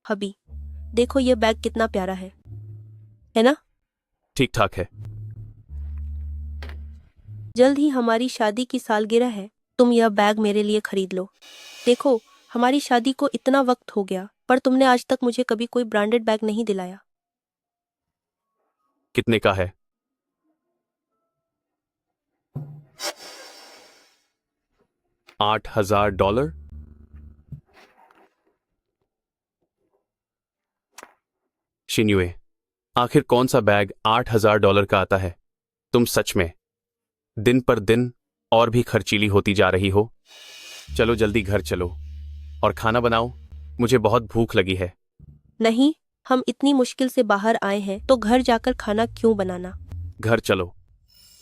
हबी, देखो ये बैग कितना प्यारा है ना? ठीक ठाक है। जल्द ही हमारी शादी की सालगिरह है, तुम यह बैग मेरे लिए खरीद लो। देखो, हमारी शादी को इतना वक्त हो गया, पर तुमने आज तक मुझे कभी कोई ब्रांडेड बैग नहीं दिलाया। कितने का है? $8,000। शिन्युए, आखिर कौन सा बैग $8,000 का आता है? तुम सच में दिन पर दिन और भी खर्चीली होती जा रही हो। चलो जल्दी घर चलो और खाना बनाओ, मुझे बहुत भूख लगी है। नहीं, हम इतनी मुश्किल से बाहर आए हैं तो घर जाकर खाना क्यों बनाना? घर चलो।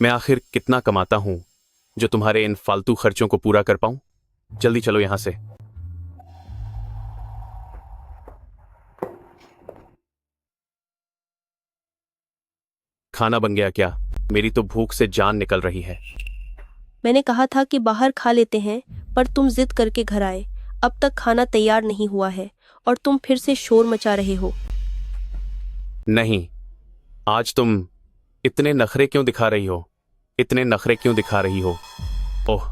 मैं आखिर कितना कमाता हूं जो तुम्हारे इन फालतू खर्चों को पूरा कर पाऊं? जल्दी चलो यहां से। खाना बन गया क्या? मेरी तो भूख से जान निकल रही है। मैंने कहा था कि बाहर खा लेते हैं, पर तुम जिद करके घर आए। अब तक खाना तैयार नहीं हुआ है और तुम फिर से शोर मचा रहे हो। नहीं, आज तुम इतने नखरे क्यों दिखा रही हो? इतने नखरे क्यों दिखा रही हो? ओह,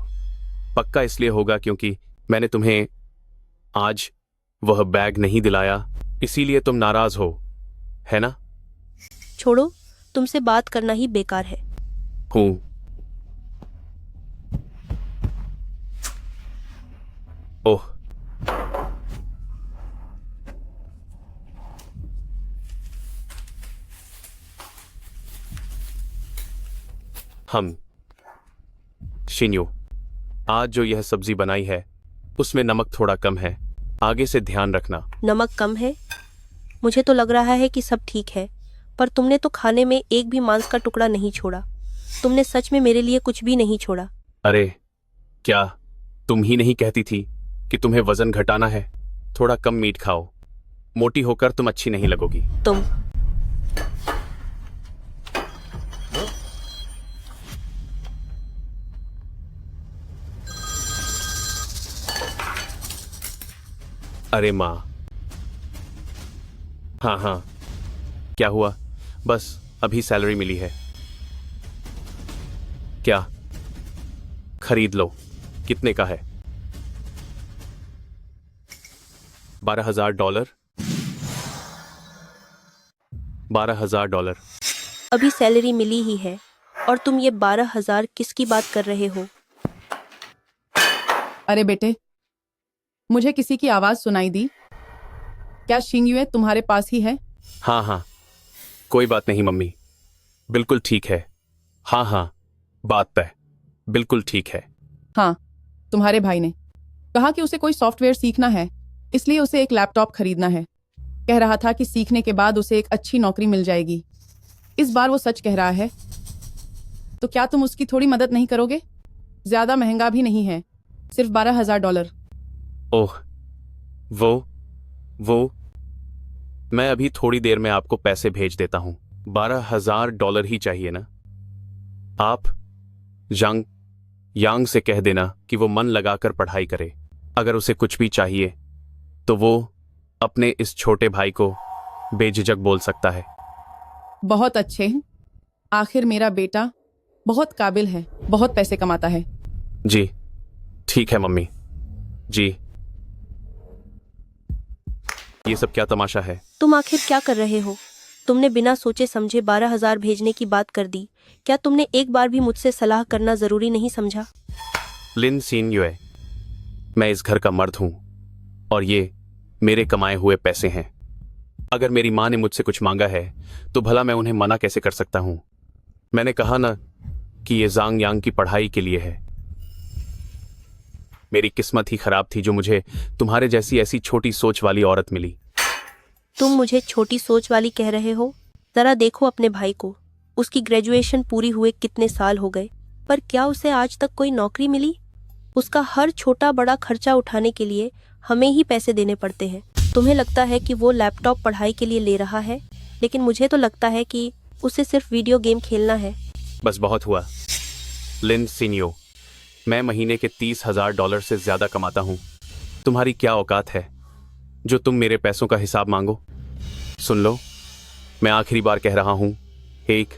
पक्का इसलिए होगा क्योंकि मैंने तुम्हें आज वह बैग नहीं दिलाया, इसीलिए तुम नाराज हो, है ना? छोड़ो, तुमसे बात करना ही बेकार है। हूं। ओह, हम शिन्यो, आज जो यह सब्जी बनाई है उसमें नमक थोड़ा कम है, आगे से ध्यान रखना। नमक कम है? मुझे तो लग रहा है कि सब ठीक है, पर तुमने तो खाने में एक भी मांस का टुकड़ा नहीं छोड़ा। तुमने सच में मेरे लिए कुछ भी नहीं छोड़ा। अरे, क्या तुम ही नहीं कहती थी कि तुम्हें वजन घटाना है? थोड़ा कम मीट खाओ, मोटी होकर तुम अच्छी नहीं लगोगी। तुम अरे माँ। हाँ हाँ, क्या हुआ? बस अभी सैलरी मिली है। क्या? खरीद लो। कितने का है? $12,000। $12,000। अभी सैलरी मिली ही है और तुम ये 12,000 किसकी बात कर रहे हो? अरे बेटे, मुझे किसी की आवाज सुनाई दी। क्या शिंगयुए तुम्हारे पास ही है? हाँ हाँ, कोई बात नहीं मम्मी, बिल्कुल ठीक है। हाँ हाँ, बात तय, बिल्कुल ठीक है। हाँ, तुम्हारे भाई ने कहा कि उसे कोई सॉफ्टवेयर सीखना है, इसलिए उसे एक लैपटॉप खरीदना है। कह रहा था कि सीखने के बाद उसे एक अच्छी नौकरी मिल जाएगी। इस बार वो सच कह रहा है, तो क्या तुम उसकी थोड़ी मदद नहीं करोगे? ज्यादा महंगा भी नहीं है, सिर्फ $12,000। ओह, वो मैं अभी थोड़ी देर में आपको पैसे भेज देता हूं। $12,000 ही चाहिए ना? आप यांग से कह देना कि वो मन लगाकर पढ़ाई करे। अगर उसे कुछ भी चाहिए तो वो अपने इस छोटे भाई को बेझिझक बोल सकता है। बहुत अच्छे, आखिर मेरा बेटा बहुत काबिल है, बहुत पैसे कमाता है। जी ठीक है मम्मी जी। ये सब क्या तमाशा है? तुम आखिर क्या कर रहे हो? तुमने बिना सोचे समझे 12,000 भेजने की बात कर दी। क्या तुमने एक बार भी मुझसे सलाह करना जरूरी नहीं समझा? लिन सीन युए, मैं इस घर का मर्द हूं और ये मेरे कमाए हुए पैसे हैं। अगर मेरी माँ ने मुझसे कुछ मांगा है तो भला मैं उन्हें मना कैसे कर सकता हूं? मैंने कहा ना कि ये जांग यांग की पढ़ाई के लिए है। मेरी किस्मत ही खराब थी जो मुझे तुम्हारे जैसी ऐसी छोटी सोच वाली औरत मिली। तुम मुझे छोटी सोच वाली कह रहे हो? जरा देखो अपने भाई को, उसकी ग्रेजुएशन पूरी हुए कितने साल हो गए, पर क्या उसे आज तक कोई नौकरी मिली? उसका हर छोटा बड़ा खर्चा उठाने के लिए हमें ही पैसे देने पड़ते हैं। तुम्हें लगता है कि वो लैपटॉप पढ़ाई के लिए ले रहा है, लेकिन मुझे तो लगता है कि उसे सिर्फ वीडियो गेम खेलना है। बस बहुत हुआ लिन सीनियो, मैं महीने के $30,000 से ज्यादा कमाता हूं। तुम्हारी क्या औकात है जो तुम मेरे पैसों का हिसाब मांगो। सुन लो, मैं आखिरी बार कह रहा हूं, एक,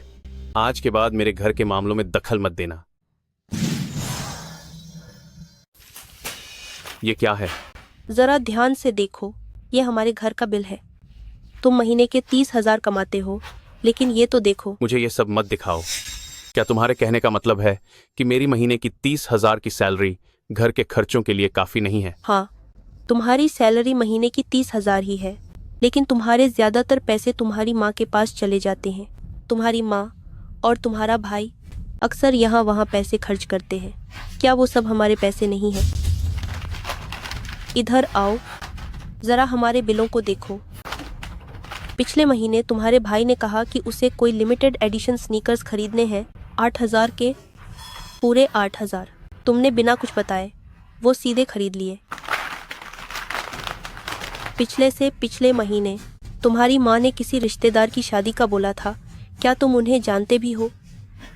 आज के बाद मेरे घर के मामलों में दखल मत देना। ये क्या है? जरा ध्यान से देखो, ये हमारे घर का बिल है। तुम महीने के 30,000 कमाते हो, लेकिन ये तो देखो। मुझे ये सब मत दिखाओ। क्या तुम्हारे कहने का मतलब है कि मेरी महीने की 30,000 की सैलरी घर के खर्चों के लिए काफी नहीं है? हाँ, तुम्हारी सैलरी महीने की 30,000 ही है, लेकिन तुम्हारे ज्यादातर पैसे तुम्हारी माँ के पास चले जाते हैं। तुम्हारी माँ और तुम्हारा भाई अक्सर यहाँ वहाँ पैसे खर्च करते हैं। क्या वो सब हमारे पैसे नहीं हैं? इधर आओ, जरा हमारे बिलों को देखो। पिछले महीने तुम्हारे भाई ने कहा कि उसे कोई लिमिटेड एडिशन स्नीकर्स खरीदने हैं, 8,000 के, पूरे 8,000। तुमने बिना कुछ बताए वो सीधे खरीद लिए। पिछले से पिछले महीने तुम्हारी माँ ने किसी रिश्तेदार की शादी का बोला था। क्या तुम उन्हें जानते भी हो?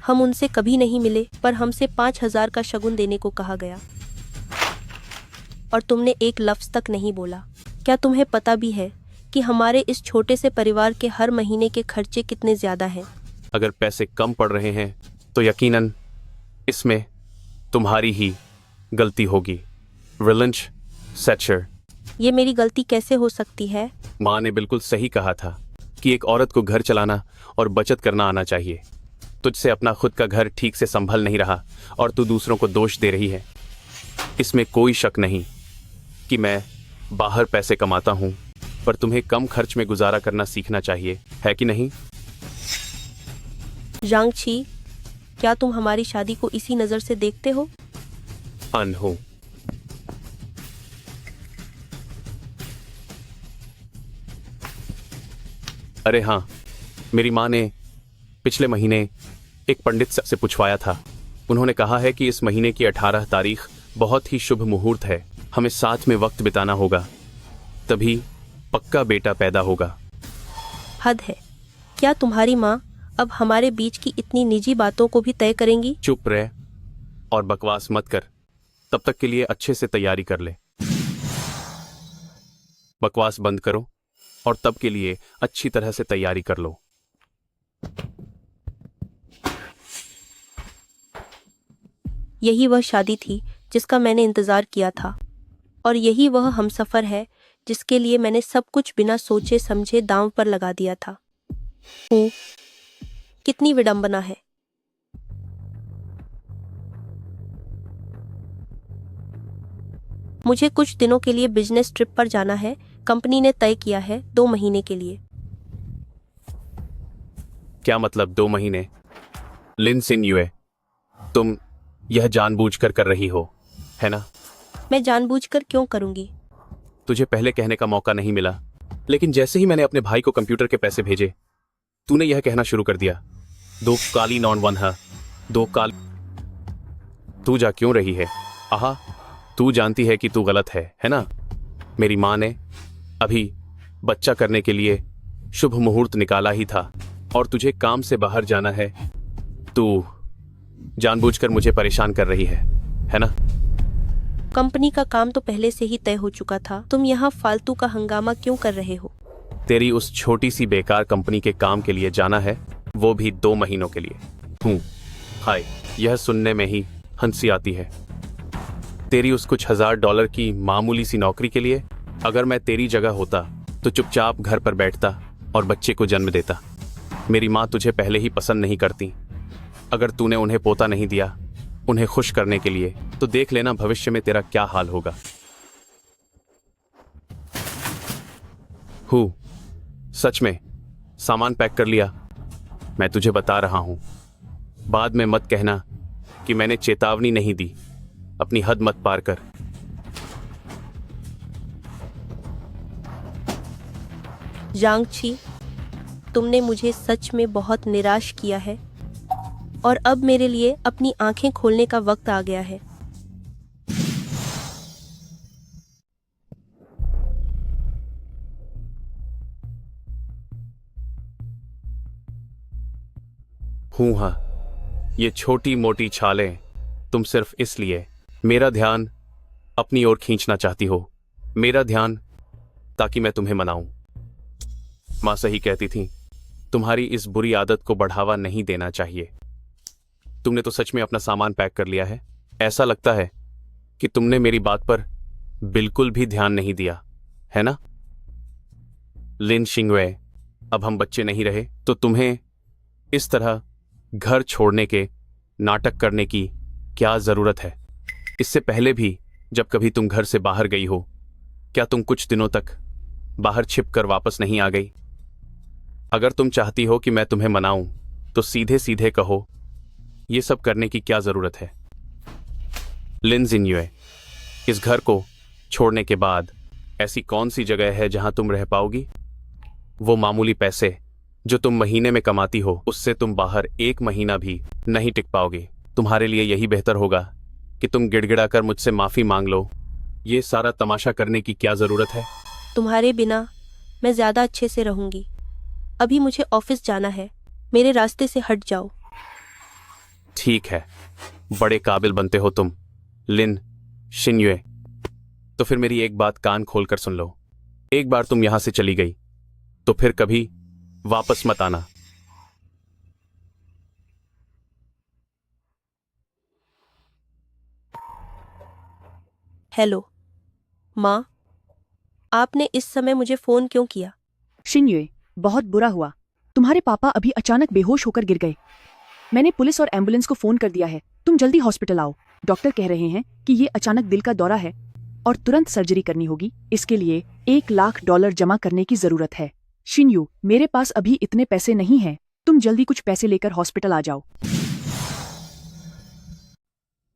हम उनसे कभी नहीं मिले, पर हमसे 5,000 का शगुन देने को कहा गया और तुमने एक लफ्ज़ तक नहीं बोला। क्या तुम्हें पता भी है कि हमारे इस छोटे से परिवार के हर महीने के खर्चे कितने ज़्यादा हैं? अगर पैसे कम पड़ रहे हैं तो यकीनन इसमें तुम्हारी ही गलती होगी। रिलंच सेचर। ये मेरी गलती कैसे हो सकती है? माँ ने बिल्कुल सही कहा था कि एक औरत को घर चलाना और बचत करना आना चाहिए। तुझसे अपना खुद का घर ठीक से संभल नहीं रहा और तू दूसरों को दोष दे रही है। इसमें कोई शक नहीं कि मैं बाहर पैसे कमाता हूँ, पर तुम्हें कम खर्च में गुजारा करना सीखना चाहिए, है कि नहीं? जांग छी, क्या तुम हमारी शादी को इसी नज़र से देखते हो? अनहो। अरे हाँ, मेरी माँ ने पिछले महीने एक पंडित से पूछवाया था। उन्होंने कहा है कि इस महीने की 18 तारीख बहुत ही शुभ मुहूर्त है। हमें साथ में वक्त बिताना होगा, तभी पक्का बेटा पैदा होगा। हद है। क्या तुम्हारी माँ अब हमारे बीच की इतनी निजी बातों को भी तय करेंगी? चुप रह और बकवास मत कर। तब तक के लिए अच्छे से तैयारी कर ले। बकवास बंद करो और तब के लिए अच्छी तरह से तैयारी कर लो। यही वह शादी थी जिसका मैंने इंतजार किया था, और यही वह हमसफर है जिसके लिए मैंने सब कुछ बिना सोचे समझे दांव पर लगा दिया था। कितनी विडंबना है। मुझे कुछ दिनों के लिए बिजनेस ट्रिप पर जाना है। कंपनी ने तय किया है 2 महीने के लिए। क्या मतलब 2 महीने? लिन सिन युए, तुम यह जानबूझकर कर रही हो, है ना? मैं जानबूझकर क्यों करूंगी? तुझे पहले कहने का मौका नहीं मिला, लेकिन जैसे ही मैंने अपने भाई को कंप्यूटर के पैसे भेजे, तूने यह कहना शुरू कर दिया, 2 काली नॉन 1 है, 2 काल। तू जा क्यों रही है? आहा, तू जानती है कि तू गलत है ना? मेरी माँ ने अभी बच्चा करने के लिए शुभ मुहूर्त निकाला ही था और तुझे काम से बाहर जाना है। तू जानबूझकर मुझे परेशान कर रही है ना? कंपनी का काम तो पहले से ही तय हो चुका था। तुम यहाँ फालतू का हंगामा क्यों कर रहे हो? तेरी उस छोटी सी बेकार कंपनी के काम के लिए जाना है, वो भी 2 महीनों के लिए। हाय, यह सुनने में ही हंसी आती है। तेरी उस कुछ $1,000 की मामूली सी नौकरी के लिए? अगर मैं तेरी जगह होता तो चुपचाप घर पर बैठता और बच्चे को जन्म देता। मेरी माँ तुझे पहले ही पसंद नहीं करती। अगर तूने उन्हें पोता नहीं दिया उन्हें खुश करने के लिए, तो देख लेना भविष्य में तेरा क्या हाल होगा। सच में सामान पैक कर लिया? मैं तुझे बता रहा हूं, बाद में मत कहना कि मैंने चेतावनी नहीं दी। अपनी हद मत पार कर। जांग छी, तुमने मुझे सच में बहुत निराश किया है और अब मेरे लिए अपनी आंखें खोलने का वक्त आ गया है। हाँ, ये छोटी मोटी छालें तुम सिर्फ इसलिए मेरा ध्यान अपनी ओर खींचना चाहती हो। मेरा ध्यान ताकि मैं तुम्हें मनाऊं। माँ सही कहती थी, तुम्हारी इस बुरी आदत को बढ़ावा नहीं देना चाहिए। तुमने तो सच में अपना सामान पैक कर लिया है। ऐसा लगता है कि तुमने मेरी बात पर बिल्कुल भी ध्यान नहीं दिया, है ना? लिन शिंगवे, अब हम बच्चे नहीं रहे, तो तुम्हें इस तरह घर छोड़ने के नाटक करने की क्या जरूरत है? इससे पहले भी जब कभी तुम घर से बाहर गई हो, क्या तुम कुछ दिनों तक बाहर छिप कर वापस नहीं आ गई? अगर तुम चाहती हो कि मैं तुम्हें मनाऊं, तो सीधे सीधे कहो, यह सब करने की क्या जरूरत है? लिन जिन्युए, इस घर को छोड़ने के बाद ऐसी कौन सी जगह है जहां तुम रह पाओगी? वो मामूली पैसे जो तुम महीने में कमाती हो, उससे तुम बाहर एक महीना भी नहीं टिक पाओगे। तुम्हारे लिए यही बेहतर होगा कि तुम गिड़गिड़ाकर मुझसे माफी मांग लो। ये सारा तमाशा करने की क्या जरूरत है? तुम्हारे बिना मैं ज्यादा अच्छे से रहूंगी। अभी मुझे ऑफिस जाना है, मेरे रास्ते से हट जाओ। ठीक है, बड़े काबिल बनते हो तुम, लिन शिन्युए। तो फिर मेरी एक बात कान खोलकर सुन लो। एक बार तुम यहां से चली गई तो फिर कभी वापस मत आना। हेलो माँ, आपने इस समय मुझे फोन क्यों किया? शिन्युए, बहुत बुरा हुआ। तुम्हारे पापा अभी अचानक बेहोश होकर गिर गए। मैंने पुलिस और एम्बुलेंस को फोन कर दिया है। तुम जल्दी हॉस्पिटल आओ। डॉक्टर कह रहे हैं कि ये अचानक दिल का दौरा है और तुरंत सर्जरी करनी होगी। इसके लिए $1,00,000 जमा करने की जरूरत है। शिन्यू, मेरे पास अभी इतने पैसे नहीं हैं। तुम जल्दी कुछ पैसे लेकर हॉस्पिटल आ जाओ।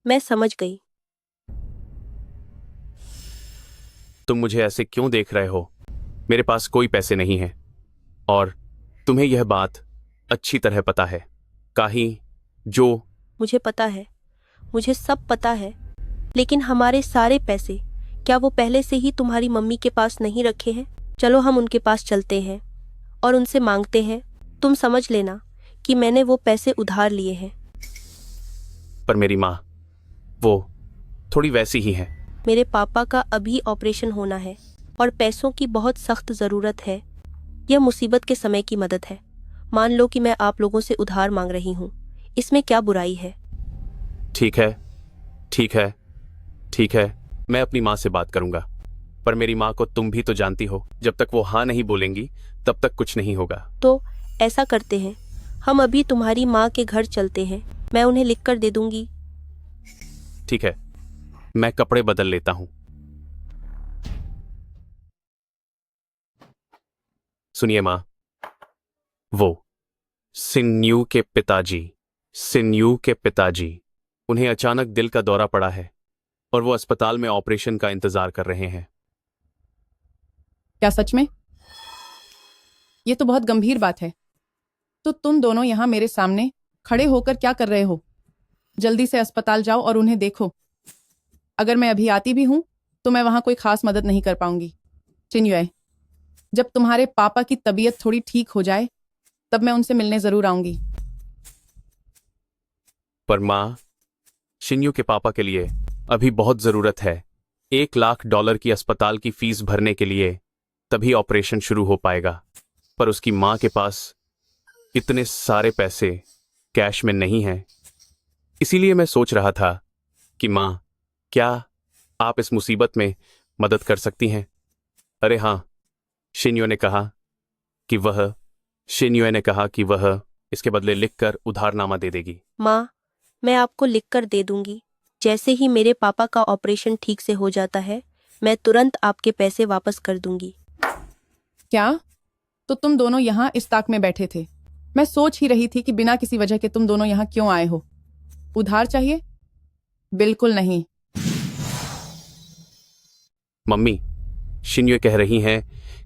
मैं समझ गई। तुम मुझे ऐसे क्यों देख रहे हो? मेरे पास कोई पैसे नहीं हैं और तुम्हें यह बात अच्छी तरह पता है। काहे जो मुझे पता है, मुझे सब पता है, लेकिन हमारे सारे पैसे क्या वो पहले से ही तुम्हारी मम्मी के पास नहीं रखे हैं? चलो हम उनके पास चलते हैं और उनसे मांगते हैं। तुम समझ लेना कि मैंने वो पैसे उधार लिए हैं। पर मेरी माँ वो थोड़ी वैसी ही है। मेरे पापा का अभी ऑपरेशन होना है और पैसों की बहुत सख्त ज़रूरत है। यह मुसीबत के समय की मदद है। मान लो कि मैं आप लोगों से उधार मांग रही हूँ, इसमें क्या बुराई है? ठीक है, ठीक है, ठीक है, मैं अपनी माँ से बात करूंगा। पर मेरी माँ को तुम भी तो जानती हो, जब तक वो हाँ नहीं बोलेंगी तब तक कुछ नहीं होगा। तो ऐसा करते हैं, हम अभी तुम्हारी माँ के घर चलते हैं। मैं उन्हें लिख कर दे दूंगी। ठीक है, मैं कपड़े बदल लेता हूं। सुनिए माँ, वो सिन्यू के पिताजी, उन्हें अचानक दिल का दौरा पड़ा है और वो अस्पताल में ऑपरेशन का इंतजार कर रहे हैं। क्या सच में? ये तो बहुत गंभीर बात है। तो तुम दोनों यहाँ मेरे सामने खड़े होकर क्या कर रहे हो? जल्दी से अस्पताल जाओ और उन्हें देखो। अगर मैं अभी आती भी हूं तो मैं वहां कोई खास मदद नहीं कर पाऊंगी। चिन्युए, जब तुम्हारे पापा की तबीयत थोड़ी ठीक हो जाए तब मैं उनसे मिलने जरूर आऊंगी। पर माँ, शिन्यू के पापा के लिए अभी बहुत जरूरत है। $1,00,000 की अस्पताल की फीस भरने के लिए, तभी ऑपरेशन शुरू हो पाएगा। पर उसकी माँ के पास इतने सारे पैसे कैश में नहीं हैं। इसीलिए मैं सोच रहा था कि माँ, क्या आप इस मुसीबत में मदद कर सकती हैं? अरे हाँ, शिन्युए ने कहा कि वह इसके बदले लिखकर उधारनामा दे देगी। माँ, मैं आपको लिख कर दे दूंगी। जैसे ही मेरे पापा का ऑपरेशन ठीक से हो जाता है, मैं तुरंत आपके पैसे वापस कर दूंगी। क्या? तो तुम दोनों यहाँ इस ताक में बैठे थे। मैं सोच ही रही थी कि बिना किसी वजह के तुम दोनों यहाँ क्यों आए हो। उधार चाहिए? बिल्कुल नहीं। मम्मी, शिन्युए कह रही हैं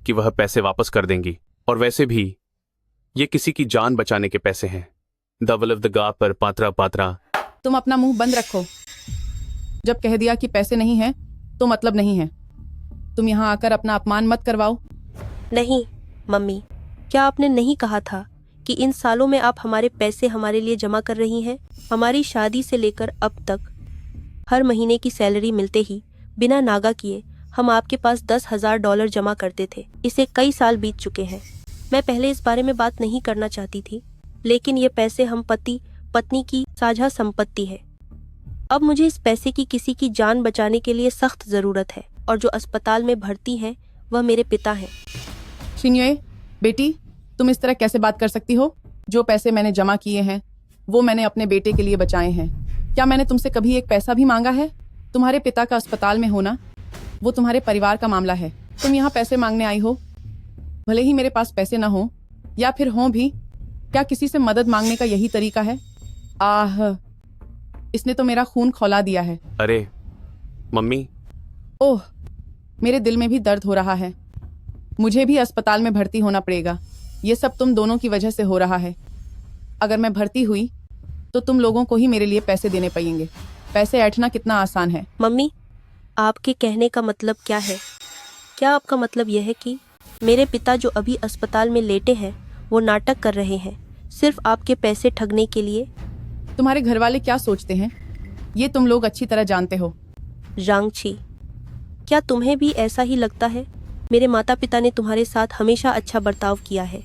कि वह पैसे वापस कर देंगी, और वैसे भी ये किसी की जान बचाने के पैसे हैं। दवलवदगा पर पात्रा। तुम अपना मुंह बंद रखो। जब कह दिया कि पैसे नहीं हैं तो मतलब नहीं है। तुम यहाँ आकर अपना अपमान मत करवाओ। नहीं मम्मी, क्या आपने नहीं कहा था कि इन सालों में आप हमारे पैसे हमारे लिए जमा कर रही हैं? हमारी शादी से लेकर अब तक हर महीने की सैलरी मिलते ही बिना नागा किए हम आपके पास $10,000 जमा करते थे। इसे कई साल बीत चुके हैं। मैं पहले इस बारे में बात नहीं करना चाहती थी, लेकिन ये पैसे हम पति पत्नी की साझा संपत्ति है। अब मुझे इस पैसे की किसी की जान बचाने के लिए सख्त ज़रूरत है, और जो अस्पताल में भर्ती हैं वह मेरे पिता हैं। शिन्युए, बेटी, तुम इस तरह कैसे बात कर सकती हो? जो पैसे मैंने जमा किए हैं वो मैंने अपने बेटे के लिए बचाए हैं। क्या मैंने तुमसे कभी एक पैसा भी मांगा है? तुम्हारे पिता का अस्पताल में होना वो तुम्हारे परिवार का मामला है। तुम यहाँ पैसे मांगने आई हो। भले ही मेरे पास पैसे ना हो या फिर हों भी, क्या किसी से मदद मांगने का यही तरीका है? आह, इसने तो मेरा खून खौला दिया है। अरे मम्मी, ओह, मेरे दिल में भी दर्द हो रहा है। मुझे भी अस्पताल में भर्ती होना पड़ेगा। ये सब तुम दोनों की वजह से हो रहा है। अगर मैं भर्ती हुई तो तुम लोगों को ही मेरे लिए पैसे देने पड़ेंगे। पैसे ऐंठना कितना आसान है। मम्मी, आपके कहने का मतलब क्या है? क्या आपका मतलब यह है कि मेरे पिता जो अभी अस्पताल में लेटे हैं वो नाटक कर रहे हैं सिर्फ आपके पैसे ठगने के लिए? तुम्हारे घर वाले क्या सोचते हैं ये तुम लोग अच्छी तरह जानते हो। जांगची, क्या तुम्हें भी ऐसा ही लगता है? मेरे माता पिता ने तुम्हारे साथ हमेशा अच्छा बर्ताव किया है।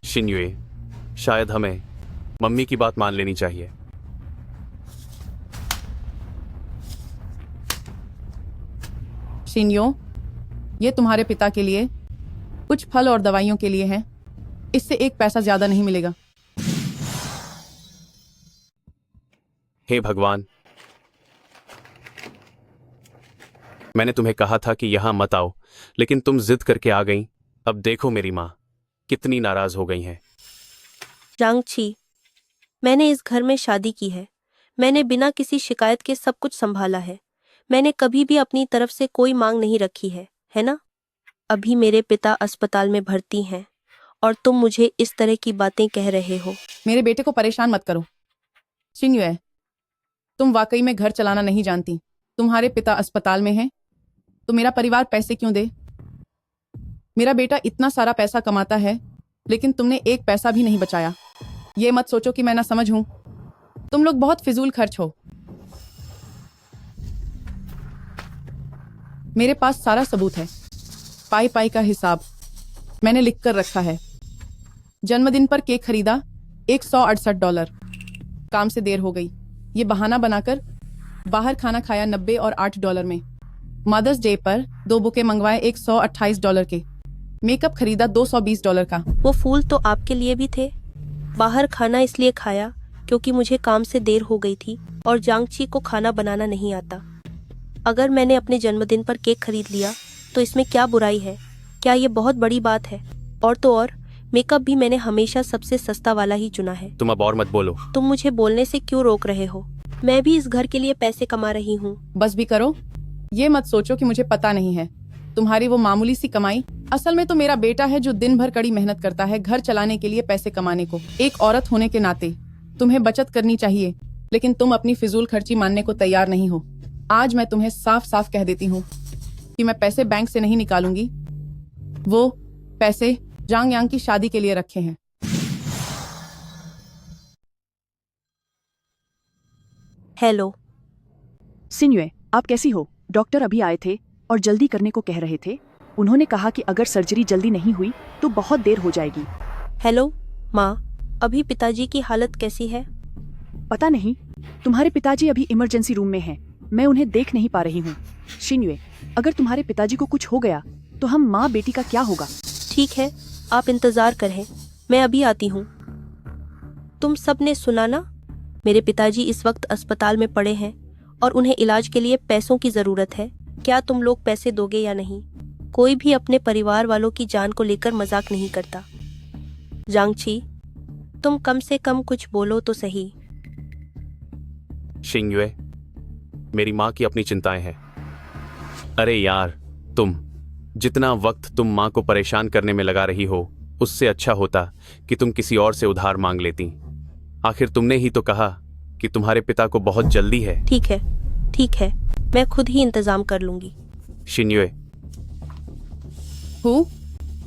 शिन्युए, शायद हमें मम्मी की बात मान लेनी चाहिए। शिन्यो, ये तुम्हारे पिता के लिए कुछ फल और दवाइयों के लिए है। इससे एक पैसा ज्यादा नहीं मिलेगा। हे भगवान, मैंने तुम्हें कहा था कि यहां मत आओ, लेकिन तुम जिद करके आ गई। अब देखो मेरी माँ कितनी नाराज हो गई हैं। जांगची, मैंने इस घर में शादी की है। मैंने बिना किसी शिकायत के सब कुछ संभाला है। मैंने कभी भी अपनी तरफ से कोई मांग नहीं रखी है ना? अभी मेरे पिता अस्पताल में भर्ती हैं और तुम मुझे इस तरह की बातें कह रहे हो। मेरे बेटे को परेशान मत करो। शिन्युए, तुम वाकई में घर चलाना नहीं जानती। तुम्हारे पिता अस्पताल में हैं तो मेरा परिवार पैसे क्यों दे? मेरा बेटा इतना सारा पैसा कमाता है लेकिन तुमने एक पैसा भी नहीं बचाया। ये मत सोचो कि मैं ना समझ हूं। तुम लोग बहुत फिजूल खर्च हो। मेरे पास सारा सबूत है। पाई पाई का हिसाब मैंने लिख कर रखा है। जन्मदिन पर केक खरीदा $168। काम से देर हो गई, ये बहाना बनाकर बाहर खाना खाया $90 और $8 में। मदर्स डे पर 2 बुके मंगवाए $128 के। मेकअप खरीदा $220 का। वो फूल तो आपके लिए भी थे। बाहर खाना इसलिए खाया क्योंकि मुझे काम से देर हो गई थी और जांगची को खाना बनाना नहीं आता। अगर मैंने अपने जन्मदिन पर केक खरीद लिया तो इसमें क्या बुराई है? क्या ये बहुत बड़ी बात है? और तो और मेकअप भी मैंने हमेशा सबसे सस्ता वाला ही चुना है। तुम अब और मत बोलो। तुम मुझे बोलने से क्यों रोक रहे हो? मैं भी इस घर के लिए पैसे कमा रही हूँ। बस भी करो। ये मत सोचो कि मुझे पता नहीं है। तुम्हारी वो मामूली सी कमाई असल में तो मेरा बेटा है जो दिन भर कड़ी मेहनत करता है घर चलाने के लिए, पैसे कमाने को। एक औरत होने के नाते तुम्हें बचत करनी चाहिए, लेकिन तुम अपनी फिजूल खर्ची मानने को तैयार नहीं हो। आज मैं तुम्हें साफ साफ कह देती हूँ कि मैं पैसे बैंक से नहीं निकालूंगी। वो पैसे जांग यांग की शादी के लिए रखे हैं। हेलो सिन्युए, आप कैसी हो? डॉक्टर अभी आए थे और जल्दी करने को कह रहे थे। उन्होंने कहा कि अगर सर्जरी जल्दी नहीं हुई तो बहुत देर हो जाएगी। हेलो माँ, अभी पिताजी की हालत कैसी है? पता नहीं, तुम्हारे पिताजी अभी इमरजेंसी रूम में हैं। मैं उन्हें देख नहीं पा रही हूँ। शिन्युए, अगर तुम्हारे पिताजी को कुछ हो गया तो हम माँ बेटी का क्या होगा? ठीक है, आप इंतजार करें, मैं अभी आती हूँ। तुम सब ने सुना ना? मेरे पिताजी इस वक्त अस्पताल में पड़े हैं और उन्हें इलाज के लिए पैसों की ज़रूरत है। क्या तुम लोग पैसे दोगे या नहीं? कोई भी अपने परिवार वालों की जान को लेकर मजाक नहीं करता। जांगची, तुम कम से कम कुछ बोलो तो सही। शिन्युए, मेरी माँ की अपनी चिंताएं हैं। अरे यार, तुम जितना वक्त तुम माँ को परेशान करने में लगा रही हो उससे अच्छा होता कि तुम किसी और से उधार मांग लेती। आखिर तुमने ही तो कहा कि तुम्हारे पिता को बहुत जल्दी है। ठीक है, मैं खुद ही इंतजाम कर लूंगी। शिन्युए, हु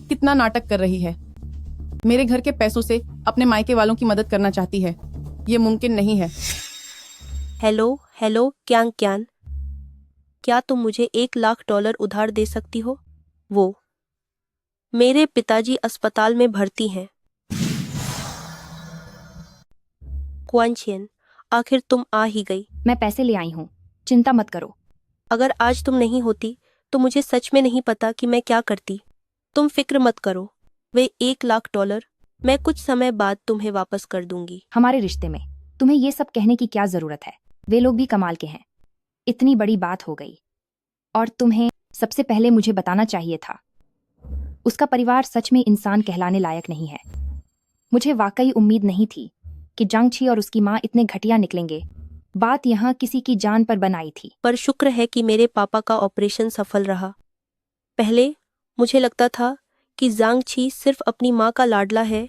कितना नाटक कर रही है। मेरे घर के पैसों से अपने मायके वालों की मदद करना चाहती है। ये मुमकिन नहीं है। हेलो क्यान क्यान, क्या तुम मुझे $1 लाख उधार दे सकती हो? वो मेरे पिताजी अस्पताल में भर्ती हैं। क्वांचियन, आखिर तुम आ ही गई। मैं पैसे ले आई हूँ, चिंता मत करो। अगर आज तुम नहीं होती तो मुझे सच में नहीं पता कि मैं क्या करती। तुम फिक्र मत करो, वे $1 लाख मैं कुछ समय बाद तुम्हें वापस कर दूंगी। हमारे रिश्ते में तुम्हें ये सब कहने की क्या जरूरत है? वे लोग भी कमाल के हैं। इतनी बड़ी बात हो गई और तुम्हें सबसे पहले मुझे बताना चाहिए था। उसका परिवार सच में इंसान कहलाने लायक नहीं है। मुझे वाकई उम्मीद नहीं थी कि जांगछी और उसकी माँ इतने घटिया निकलेंगे। बात यहाँ किसी की जान पर बनाई थी। पर शुक्र है कि मेरे पापा का ऑपरेशन सफल रहा। पहले मुझे लगता था कि जांगछी सिर्फ अपनी माँ का लाडला है,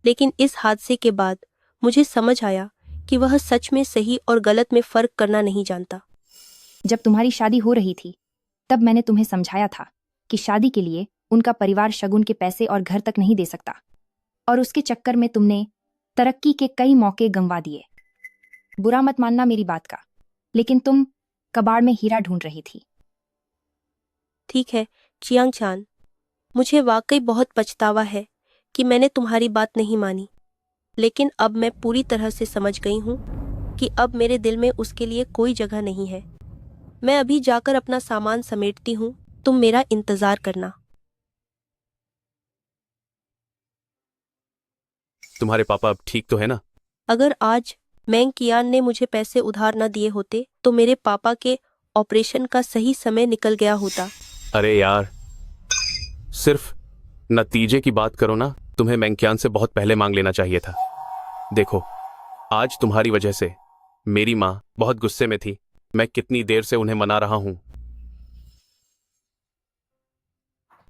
लेकिन इस हादसे के बाद मुझे समझ आया कि वह सच में सही और गलत में फर्क करना नहीं जानता। जब तुम्हारी शादी हो रही थी तब मैंने तुम्हें समझाया था कि शादी के लिए उनका परिवार शगुन के पैसे और घर तक नहीं दे सकता, और उसके चक्कर में तुमने तरक्की के कई मौके गंवा दिए। बुरा मत मानना मेरी बात का, लेकिन तुम कबाड़ में हीरा ढूंढ रही थी। ठीक है चियांग चान, मुझे वाकई बहुत पछतावा है कि मैंने तुम्हारी बात नहीं मानी, लेकिन अब मैं पूरी तरह से समझ गई हूँ कि अब मेरे दिल में उसके लिए कोई जगह नहीं है। मैं अभी जाकर अपना सामान समेटती हूँ, तुम मेरा इंतजार करना। तुम्हारे पापा अब ठीक तो है ना? अगर आज मैंग कियान ने मुझे पैसे उधार न दिए होते तो मेरे पापा के ऑपरेशन का सही समय निकल गया होता। अरे यार, सिर्फ नतीजे की बात करो ना। तुम्हें मैंक्यान से बहुत पहले मांग लेना चाहिए था। देखो, आज तुम्हारी वजह से मेरी माँ बहुत गुस्से में थी। मैं कितनी देर से उन्हें मना रहा हूं।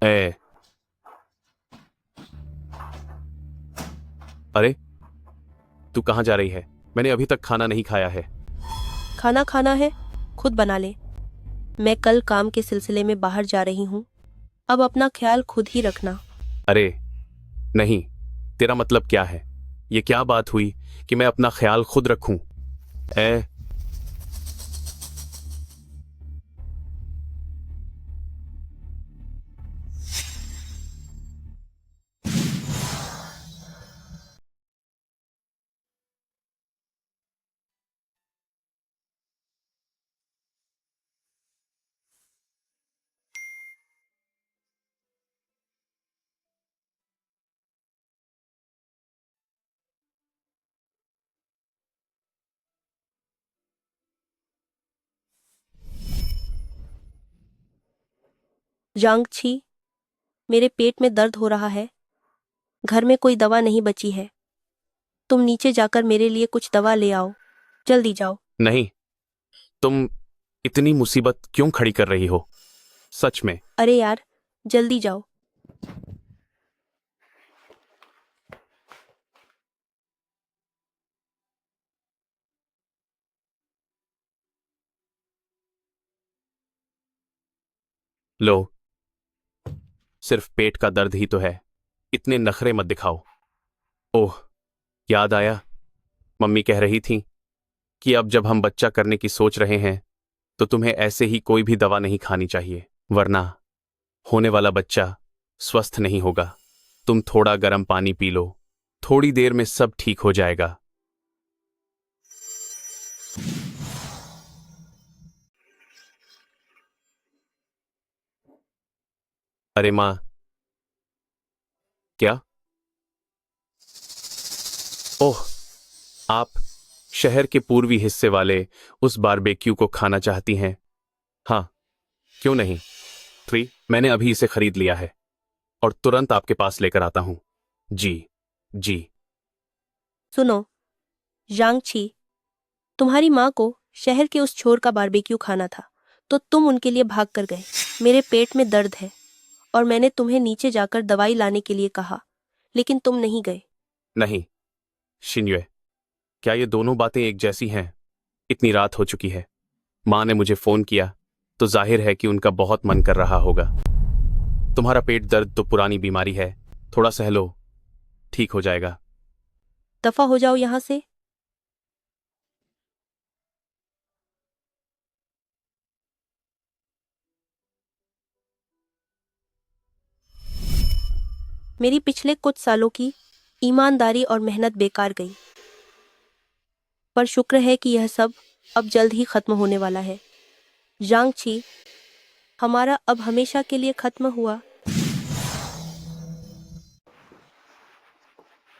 ए, अरे तू कहाँ जा रही है? मैंने अभी तक खाना नहीं खाया है। खाना खाना है, खुद बना ले। मैं कल काम के सिलसिले में बाहर जा रही हूँ, अब अपना ख्याल खुद ही रखना। अरे नहीं, तेरा मतलब क्या है? ये क्या बात हुई कि मैं अपना ख्याल खुद रखूं? ए, जांगछी, मेरे पेट में दर्द हो रहा है। घर में कोई दवा नहीं बची है। तुम नीचे जाकर मेरे लिए कुछ दवा ले आओ, जल्दी जाओ। नहीं, तुम इतनी मुसीबत क्यों खड़ी कर रही हो? सच में। अरे यार, जल्दी जाओ। लो, सिर्फ पेट का दर्द ही तो है, इतने नखरे मत दिखाओ। ओह, याद आया, मम्मी कह रही थी कि अब जब हम बच्चा करने की सोच रहे हैं तो तुम्हें ऐसे ही कोई भी दवा नहीं खानी चाहिए, वरना होने वाला बच्चा स्वस्थ नहीं होगा। तुम थोड़ा गर्म पानी पी लो, थोड़ी देर में सब ठीक हो जाएगा। अरे माँ, क्या? ओह, आप शहर के पूर्वी हिस्से वाले उस बारबेक्यू को खाना चाहती हैं? हाँ, क्यों नहीं। मैंने अभी इसे खरीद लिया है और तुरंत आपके पास लेकर आता हूं। जी जी। सुनो जांगछी, तुम्हारी माँ को शहर के उस छोर का बारबेक्यू खाना था तो तुम उनके लिए भाग कर गए। मेरे पेट में दर्द है और मैंने तुम्हें नीचे जाकर दवाई लाने के लिए कहा, लेकिन तुम नहीं गए। नहीं शिन्युए, क्या ये दोनों बातें एक जैसी हैं? इतनी रात हो चुकी है, माँ ने मुझे फोन किया तो जाहिर है कि उनका बहुत मन कर रहा होगा। तुम्हारा पेट दर्द तो पुरानी बीमारी है, थोड़ा सह लो, ठीक हो जाएगा। दफा हो जाओ यहाँ से। मेरी पिछले कुछ सालों की ईमानदारी और मेहनत बेकार गई, पर शुक्र है कि यह सब अब जल्द ही खत्म होने वाला है। जांग छी, हमारा अब हमेशा के लिए खत्म हुआ।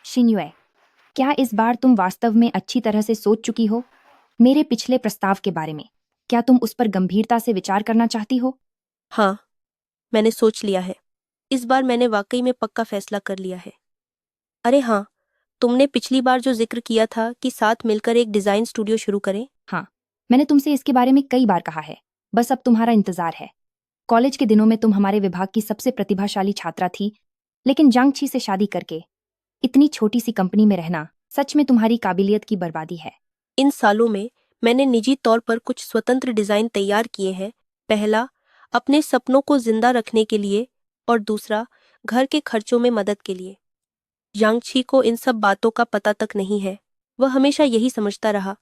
शिन्युए, क्या इस बार तुम वास्तव में अच्छी तरह से सोच चुकी हो मेरे पिछले प्रस्ताव के बारे में? क्या तुम उस पर गंभीरता से विचार करना चाहती हो? हाँ, मैंने सोच लिया है। इस बार मैंने वाकई में पक्का फैसला कर लिया है। अरे हाँ, तुमने पिछली बार जो जिक्र किया था कि साथ मिलकर एक डिजाइन स्टूडियो शुरू करें। हाँ, मैंने तुमसे इसके बारे में कई बार कहा है, बस अब तुम्हारा इंतजार है। कॉलेज के दिनों में तुम हमारे विभाग की सबसे प्रतिभाशाली छात्रा थी, लेकिन जांग छी से शादी करके इतनी छोटी सी कंपनी में रहना सच में तुम्हारी काबिलियत की बर्बादी है। इन सालों में मैंने निजी तौर पर कुछ स्वतंत्र डिजाइन तैयार किए हैं। पहला, अपने सपनों को जिंदा रखने के लिए, और दूसरा, घर के खर्चों में मदद के लिए। यांग छी को इन सब बातों का पता तक नहीं है। वह हमेशा यही समझता रहा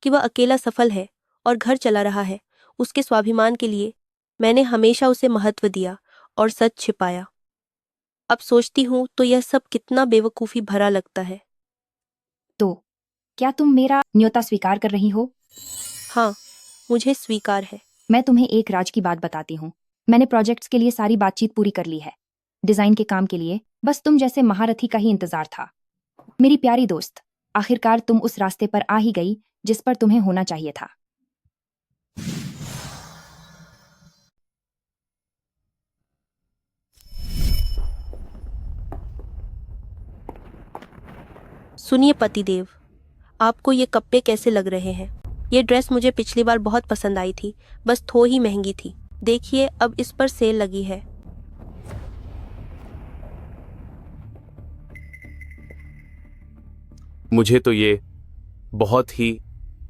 कि वह अकेला सफल है और घर चला रहा है। उसके स्वाभिमान के लिए मैंने हमेशा उसे महत्व दिया और सच छिपाया। अब सोचती हूँ तो यह सब कितना बेवकूफ़ी भरा लगता है। तो क्या तुम मेरा न्योता स्वीकार कर रही हो? हाँ, मुझे स्वीकार है। मैं तुम्हें एक राज की बात बताती हूँ। मैंने प्रोजेक्ट्स के लिए सारी बातचीत पूरी कर ली है। डिजाइन के काम के लिए बस तुम जैसे महारथी का ही इंतजार था। मेरी प्यारी दोस्त, आखिरकार तुम उस रास्ते पर आ ही गई जिस पर तुम्हें होना चाहिए था। सुनिए पतिदेव, आपको ये कप्पे कैसे लग रहे हैं? ये ड्रेस मुझे पिछली बार बहुत पसंद आई थी, बस थोड़ी महंगी थी। देखिए, अब इस पर सेल लगी है। मुझे तो ये बहुत ही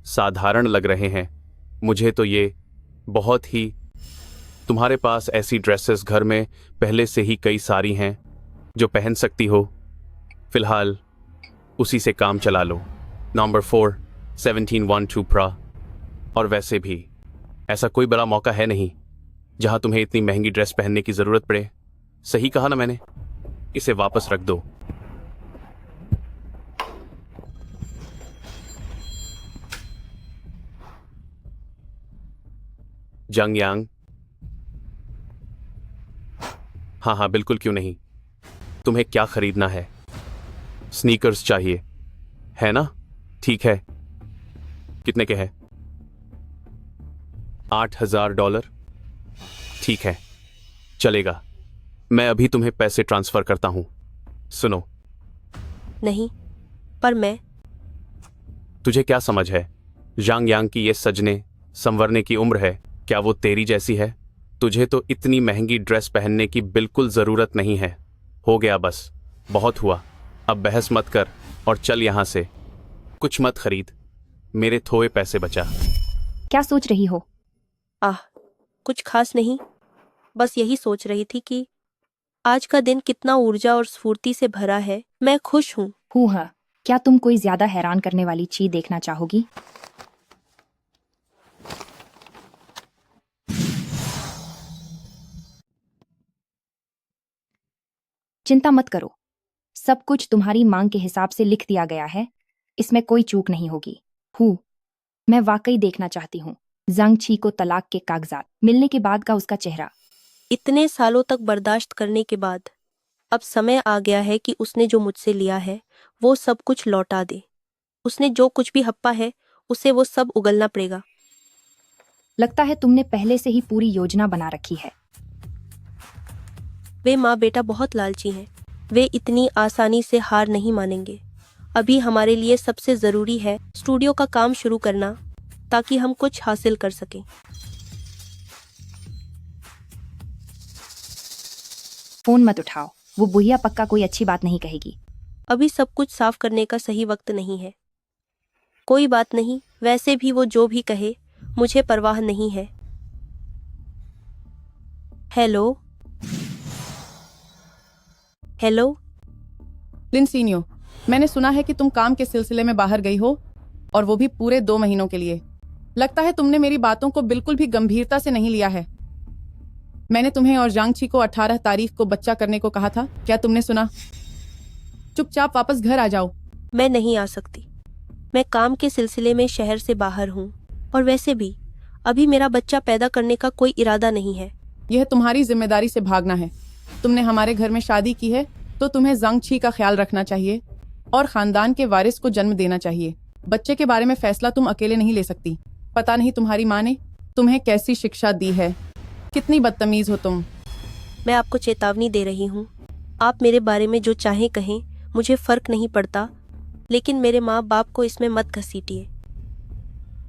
साधारण लग रहे हैं। मुझे तो ये बहुत ही तुम्हारे पास ऐसी ड्रेसेस घर में पहले से ही कई सारी हैं जो पहन सकती हो। फिलहाल उसी से काम चला लो। नंबर 4 1712 प्रा। और वैसे भी ऐसा कोई बड़ा मौका है नहीं जहां तुम्हें इतनी महंगी ड्रेस पहनने की जरूरत पड़े। सही कहा ना मैंने? इसे वापस रख दो। जंग यांग, हाँ हाँ बिल्कुल, क्यों नहीं। तुम्हें क्या खरीदना है? स्नीकर्स चाहिए है ना? ठीक है, कितने के हैं? $8,000। ठीक है, चलेगा। मैं अभी तुम्हें पैसे ट्रांसफर करता हूं। सुनो, नहीं, पर मैं तुझे क्या समझ है? जांग यांग की ये सजने संवरने की उम्र है, क्या वो तेरी जैसी है? तुझे तो इतनी महंगी ड्रेस पहनने की बिल्कुल जरूरत नहीं है। हो गया, बस बहुत हुआ। अब बहस मत कर और चल यहां से। कुछ मत खरीद, मेरे थोड़े पैसे बचा। क्या सोच रही हो? कुछ खास नहीं, बस यही सोच रही थी कि आज का दिन कितना ऊर्जा और स्फूर्ति से भरा है। मैं खुश हूँ। हाँ, क्या तुम कोई ज्यादा हैरान करने वाली चीज देखना चाहोगी? चिंता मत करो, सब कुछ तुम्हारी मांग के हिसाब से लिख दिया गया है। इसमें कोई चूक नहीं होगी। मैं वाकई देखना चाहती हूँ जांग छी को तलाक के कागजात मिलने के बाद का उसका चेहरा। इतने सालों तक बर्दाश्त करने के बाद अब समय आ गया है कि उसने जो मुझसे लिया है वो सब कुछ लौटा दे। उसने जो कुछ भी हप्पा है उसे वो सब उगलना पड़ेगा। लगता है तुमने पहले से ही पूरी योजना बना रखी है। वे माँ बेटा बहुत लालची हैं। वे इतनी आसानी से हार नहीं मानेंगे। अभी हमारे लिए सबसे ज़रूरी है स्टूडियो का काम शुरू करना, ताकि हम कुछ हासिल कर सकें। फोन मत उठाओ, वो बुढ़िया पक्का कोई अच्छी बात नहीं कहेगी। अभी सब कुछ साफ करने का सही वक्त नहीं है। कोई बात नहीं, वैसे भी वो जो भी कहे मुझे परवाह नहीं है। हेलो हेलो लिंसीनियो, मैंने सुना है कि तुम काम के सिलसिले में बाहर गई हो, और वो भी पूरे 2 महीनों के लिए। लगता है तुमने मेरी बातों को बिल्कुल भी गंभीरता से नहीं लिया है। मैंने तुम्हें और जांगची को 18 तारीख को बच्चा करने को कहा था, क्या तुमने सुना? चुपचाप वापस घर आ जाओ। मैं नहीं आ सकती। मैं काम के सिलसिले में शहर से बाहर हूँ, और वैसे भी अभी मेरा बच्चा पैदा करने का कोई इरादा नहीं है। यह तुम्हारी जिम्मेदारी से भागना है। तुमने हमारे घर में शादी की है तो तुम्हें जांगची का ख्याल रखना चाहिए और खानदान के वारिस को जन्म देना चाहिए। बच्चे के बारे में फैसला तुम अकेले नहीं ले सकती। पता नहीं तुम्हारी माँ ने तुम्हें कैसी शिक्षा दी है। कितनी बदतमीज हो तुम। मैं आपको चेतावनी दे रही हूँ। आप मेरे बारे में जो चाहें कहें, मुझे फर्क नहीं पड़ता, लेकिन मेरे माँ बाप को इसमें मत घसीटिए।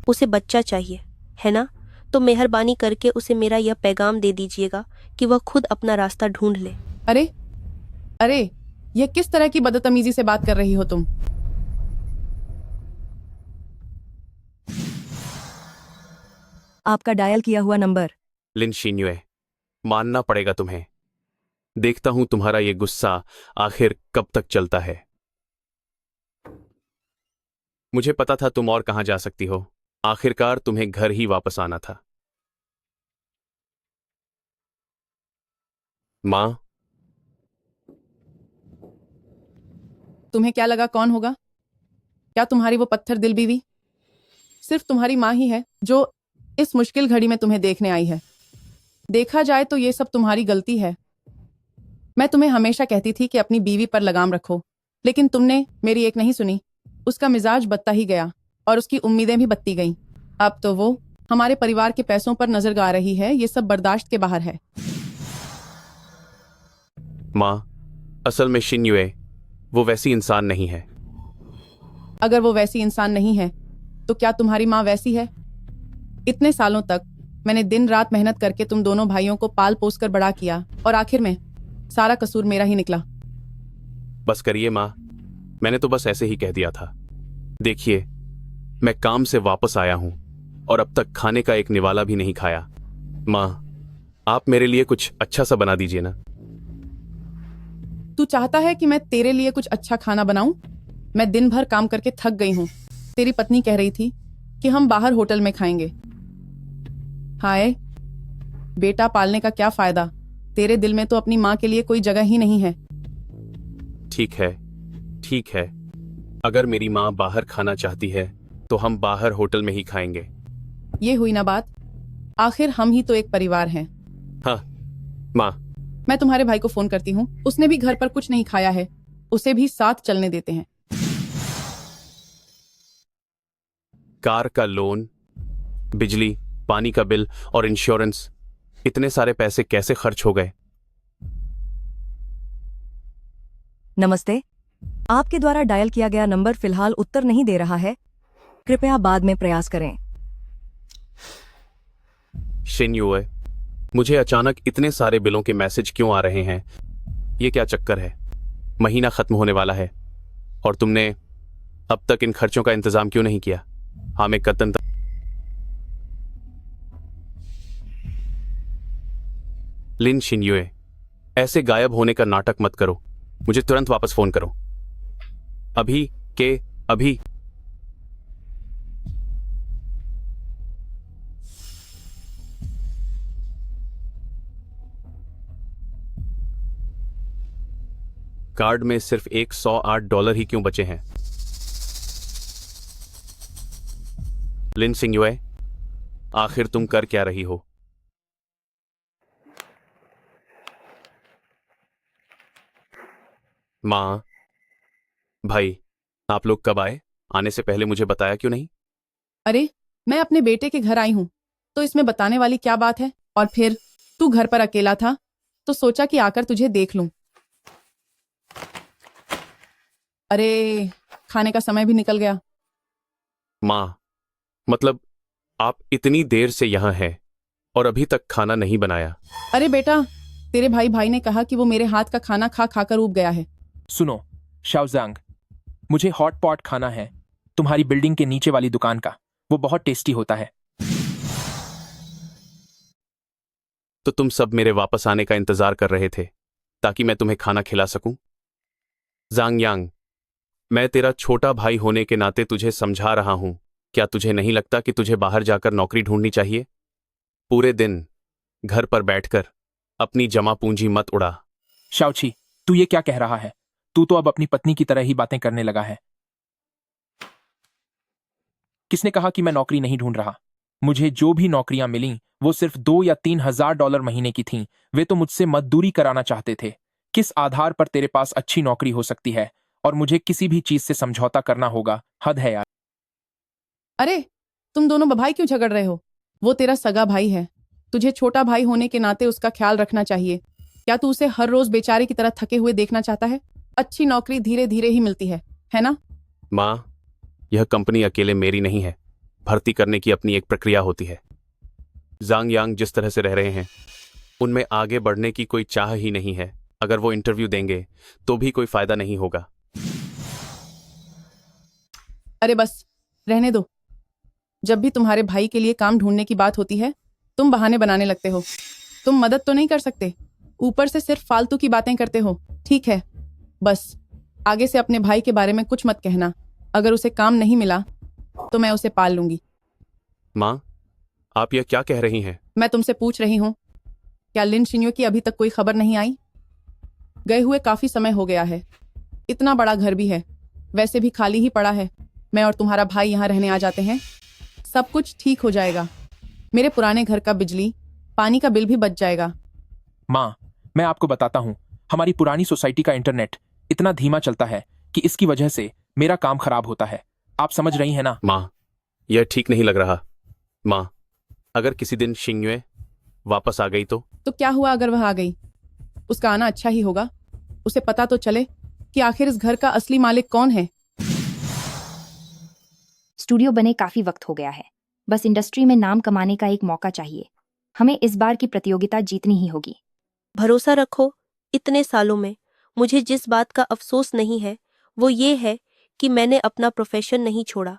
उसे बच्चा चाहिए, है ना? तो मेहरबानी करके उसे मेरा यह पैगाम दे दीजिएगा कि वह खुद अपना रास्ता ढूंढ ले। अरे अरे, यह किस तरह की बदतमीजी से बात कर रही हो तुम? आपका डायल किया हुआ नंबर। लिन शिन्युए, मानना पड़ेगा तुम्हें। देखता हूं तुम्हारा ये गुस्सा आखिर कब तक चलता है। मुझे पता था तुम और कहां जा सकती हो। आखिरकार तुम्हें घर ही वापस आना था। मां, तुम्हें क्या लगा कौन होगा? क्या तुम्हारी वो पत्थर दिल बीवी? सिर्फ तुम्हारी माँ ही है जो इस मुश्किल घड़ी में तुम्हें देखने आई है। देखा जाए तो ये सब तुम्हारी गलती है। मैं तुम्हें हमेशा कहती थी कि अपनी बीवी पर लगाम रखो, लेकिन तुमने मेरी एक नहीं सुनी। उसका मिजाज बदता ही गया और उसकी उम्मीदें भी बदती गईं। अब तो वो हमारे परिवार के पैसों पर नजर गा रही है। ये सब बर्दाश्त के बाहर है। मां, असल में शिन्युए वो वैसी इंसान नहीं है। अगर वो वैसी इंसान नहीं है तो क्या तुम्हारी माँ वैसी है? इतने सालों तक मैंने दिन रात मेहनत करके तुम दोनों भाइयों को पाल पोस कर बड़ा किया और आखिर में सारा कसूर मेरा ही निकला। बस करिए मां, मैंने तो बस ऐसे ही कह दिया था। देखिए, मैं काम से वापस आया हूं और अब तक खाने का एक निवाला भी नहीं खाया। मां, आप मेरे लिए कुछ अच्छा सा बना दीजिए ना। तू चाहता है कि मैं तेरे लिए कुछ अच्छा खाना बनाऊं? मैं दिन भर काम करके थक गई हूं। तेरी पत्नी कह रही थी कि हम बाहर होटल में खाएंगे। हाय, बेटा पालने का क्या फायदा? तेरे दिल में तो अपनी माँ के लिए कोई जगह ही नहीं है। ठीक है, ठीक है। अगर मेरी मां बाहर खाना चाहती है तो हम बाहर होटल में ही खाएंगे। ये हुई ना बात। आखिर हम ही तो एक परिवार हैं। हाँ मां, मैं तुम्हारे भाई को फोन करती हूँ। उसने भी घर पर कुछ नहीं खाया है। उसे भी साथ चलने देते हैं। कार का लोन, बिजली, पानी का बिल और इंश्योरेंस, इतने सारे पैसे कैसे खर्च हो गए? नमस्ते। आपके द्वारा डायल किया गया नंबर फिलहाल उत्तर नहीं दे रहा है। कृपया बाद में प्रयास करें। शिन्युए, मुझे अचानक इतने सारे बिलों के मैसेज क्यों आ रहे हैं? ये क्या चक्कर है? महीना खत्म होने वाला है और तुमने अब तक इन खर्चों का इंतजाम क्यों नहीं किया? हाँ, मैं कतन लिन शिन्युए, ऐसे गायब होने का नाटक मत करो। मुझे तुरंत वापस फोन करो। अभी के अभी। कार्ड में सिर्फ $108 ही क्यों बचे हैं? लिन शिन्युए, आखिर तुम कर क्या रही हो? मां, भाई, आप लोग कब आए? आने से पहले मुझे बताया क्यों नहीं? अरे, मैं अपने बेटे के घर आई हूँ तो इसमें बताने वाली क्या बात है? और फिर तू घर पर अकेला था तो सोचा कि आकर तुझे देख लूं। अरे, खाने का समय भी निकल गया। मां, मतलब आप इतनी देर से यहां हैं और अभी तक खाना नहीं बनाया? अरे बेटा, तेरे भाई ने कहा कि वो मेरे हाथ का खाना खा खाकर ऊब गया है। सुनो शाओजांग, मुझे हॉट पॉट खाना है तुम्हारी बिल्डिंग के नीचे वाली दुकान का। वो बहुत टेस्टी होता है। तो तुम सब मेरे वापस आने का इंतजार कर रहे थे ताकि मैं तुम्हें खाना खिला सकूं? जांग यांग, मैं तेरा छोटा भाई होने के नाते तुझे समझा रहा हूं। क्या तुझे नहीं लगता कि तुझे बाहर जाकर नौकरी ढूंढनी चाहिए? पूरे दिन घर पर बैठकर अपनी जमा पूंजी मत उड़ा। शाओची, तू ये क्या कह रहा है? तू तो अब अपनी पत्नी की तरह ही बातें करने लगा है। किसने कहा कि मैं नौकरी नहीं ढूंढ रहा? मुझे जो भी नौकरियां मिलीं वो सिर्फ 2 या 3 हजार डॉलर महीने की थीं। वे तो मुझसे मजदूरी कराना चाहते थे। किस आधार पर तेरे पास अच्छी नौकरी हो सकती है और मुझे किसी भी चीज से समझौता करना होगा? हद है यार। अरे, तुम दोनों भाई क्यों झगड़ रहे हो? वो तेरा सगा भाई है। तुझे छोटा भाई होने के नाते उसका ख्याल रखना चाहिए। क्या तू उसे हर रोज बेचारे की तरह थके हुए देखना चाहता है? अच्छी नौकरी धीरे धीरे ही मिलती है ना? माँ, यह कंपनी अकेले मेरी नहीं है। भर्ती करने की अपनी एक प्रक्रिया होती है। जांग यांग जिस तरह से रह रहे हैं उनमें आगे बढ़ने की कोई चाह ही नहीं है। अगर वो इंटरव्यू देंगे तो भी कोई फायदा नहीं होगा। अरे बस, रहने दो। जब भी तुम्हारे भाई के लिए काम ढूंढने की बात होती है तुम बहाने बनाने लगते हो। तुम मदद तो नहीं कर सकते, ऊपर से सिर्फ फालतू की बातें करते हो। ठीक है, बस आगे से अपने भाई के बारे में कुछ मत कहना। अगर उसे काम नहीं मिला तो मैं उसे पाल लूंगी। माँ, आप यह क्या कह रही हैं? मैं तुमसे पूछ रही हूँ, क्या लिन शिन्यो की अभी तक कोई खबर नहीं आई? गए हुए काफी समय हो गया है। इतना बड़ा घर भी है, वैसे भी खाली ही पड़ा है। मैं और तुम्हारा भाई यहाँ रहने आ जाते हैं, सब कुछ ठीक हो जाएगा। मेरे पुराने घर का बिजली पानी का बिल भी बच जाएगा। माँ, मैं आपको बताता हूँ, हमारी पुरानी सोसाइटी का इंटरनेट इतना धीमा चलता है कि इसकी वजह से मेरा काम खराब होता है। आप समझ रही हैं ना? माँ, यह ठीक नहीं लग रहा। माँ, अगर किसी दिन शिंगयुए वापस आ गई तो क्या हुआ अगर वह आ गई? उसका आना अच्छा ही होगा। उसे पता तो चले कि आखिर इस घर का असली मालिक कौन है। स्टूडियो बने काफी वक्त हो गया है। बस इंडस्ट्री में नाम कमाने का एक मौका चाहिए। हमें इस बार की प्रतियोगिता जीतनी ही होगी। भरोसा रखो, इतने सालों में मुझे जिस बात का अफसोस नहीं है वो ये है कि मैंने अपना प्रोफेशन नहीं छोड़ा।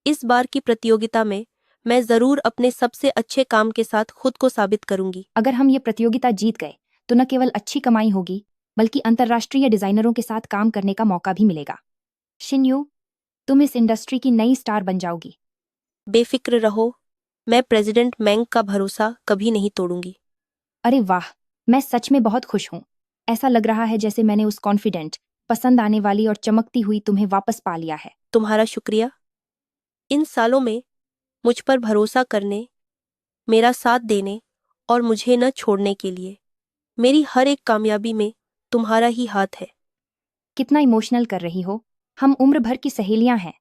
इस बार की प्रतियोगिता में मैं जरूर अपने सबसे अच्छे काम के साथ खुद को साबित करूंगी। अगर हम ये प्रतियोगिता जीत गए तो न केवल अच्छी कमाई होगी बल्कि अंतर्राष्ट्रीय डिजाइनरों के साथ काम करने का मौका भी मिलेगा। शिन्यू, तुम इस इंडस्ट्री की नई स्टार बन जाओगी। बेफिक्र रहो, मैं प्रेसिडेंट मैंग का भरोसा कभी नहीं तोड़ूंगी। अरे वाह, मैं सच में बहुत खुश हूँ। ऐसा लग रहा है जैसे मैंने उस कॉन्फिडेंट, पसंद आने वाली और चमकती हुई तुम्हें वापस पा लिया है। तुम्हारा शुक्रिया, इन सालों में मुझ पर भरोसा करने, मेरा साथ देने और मुझे न छोड़ने के लिए। मेरी हर एक कामयाबी में तुम्हारा ही हाथ है। कितना इमोशनल कर रही हो। हम उम्र भर की सहेलियां हैं,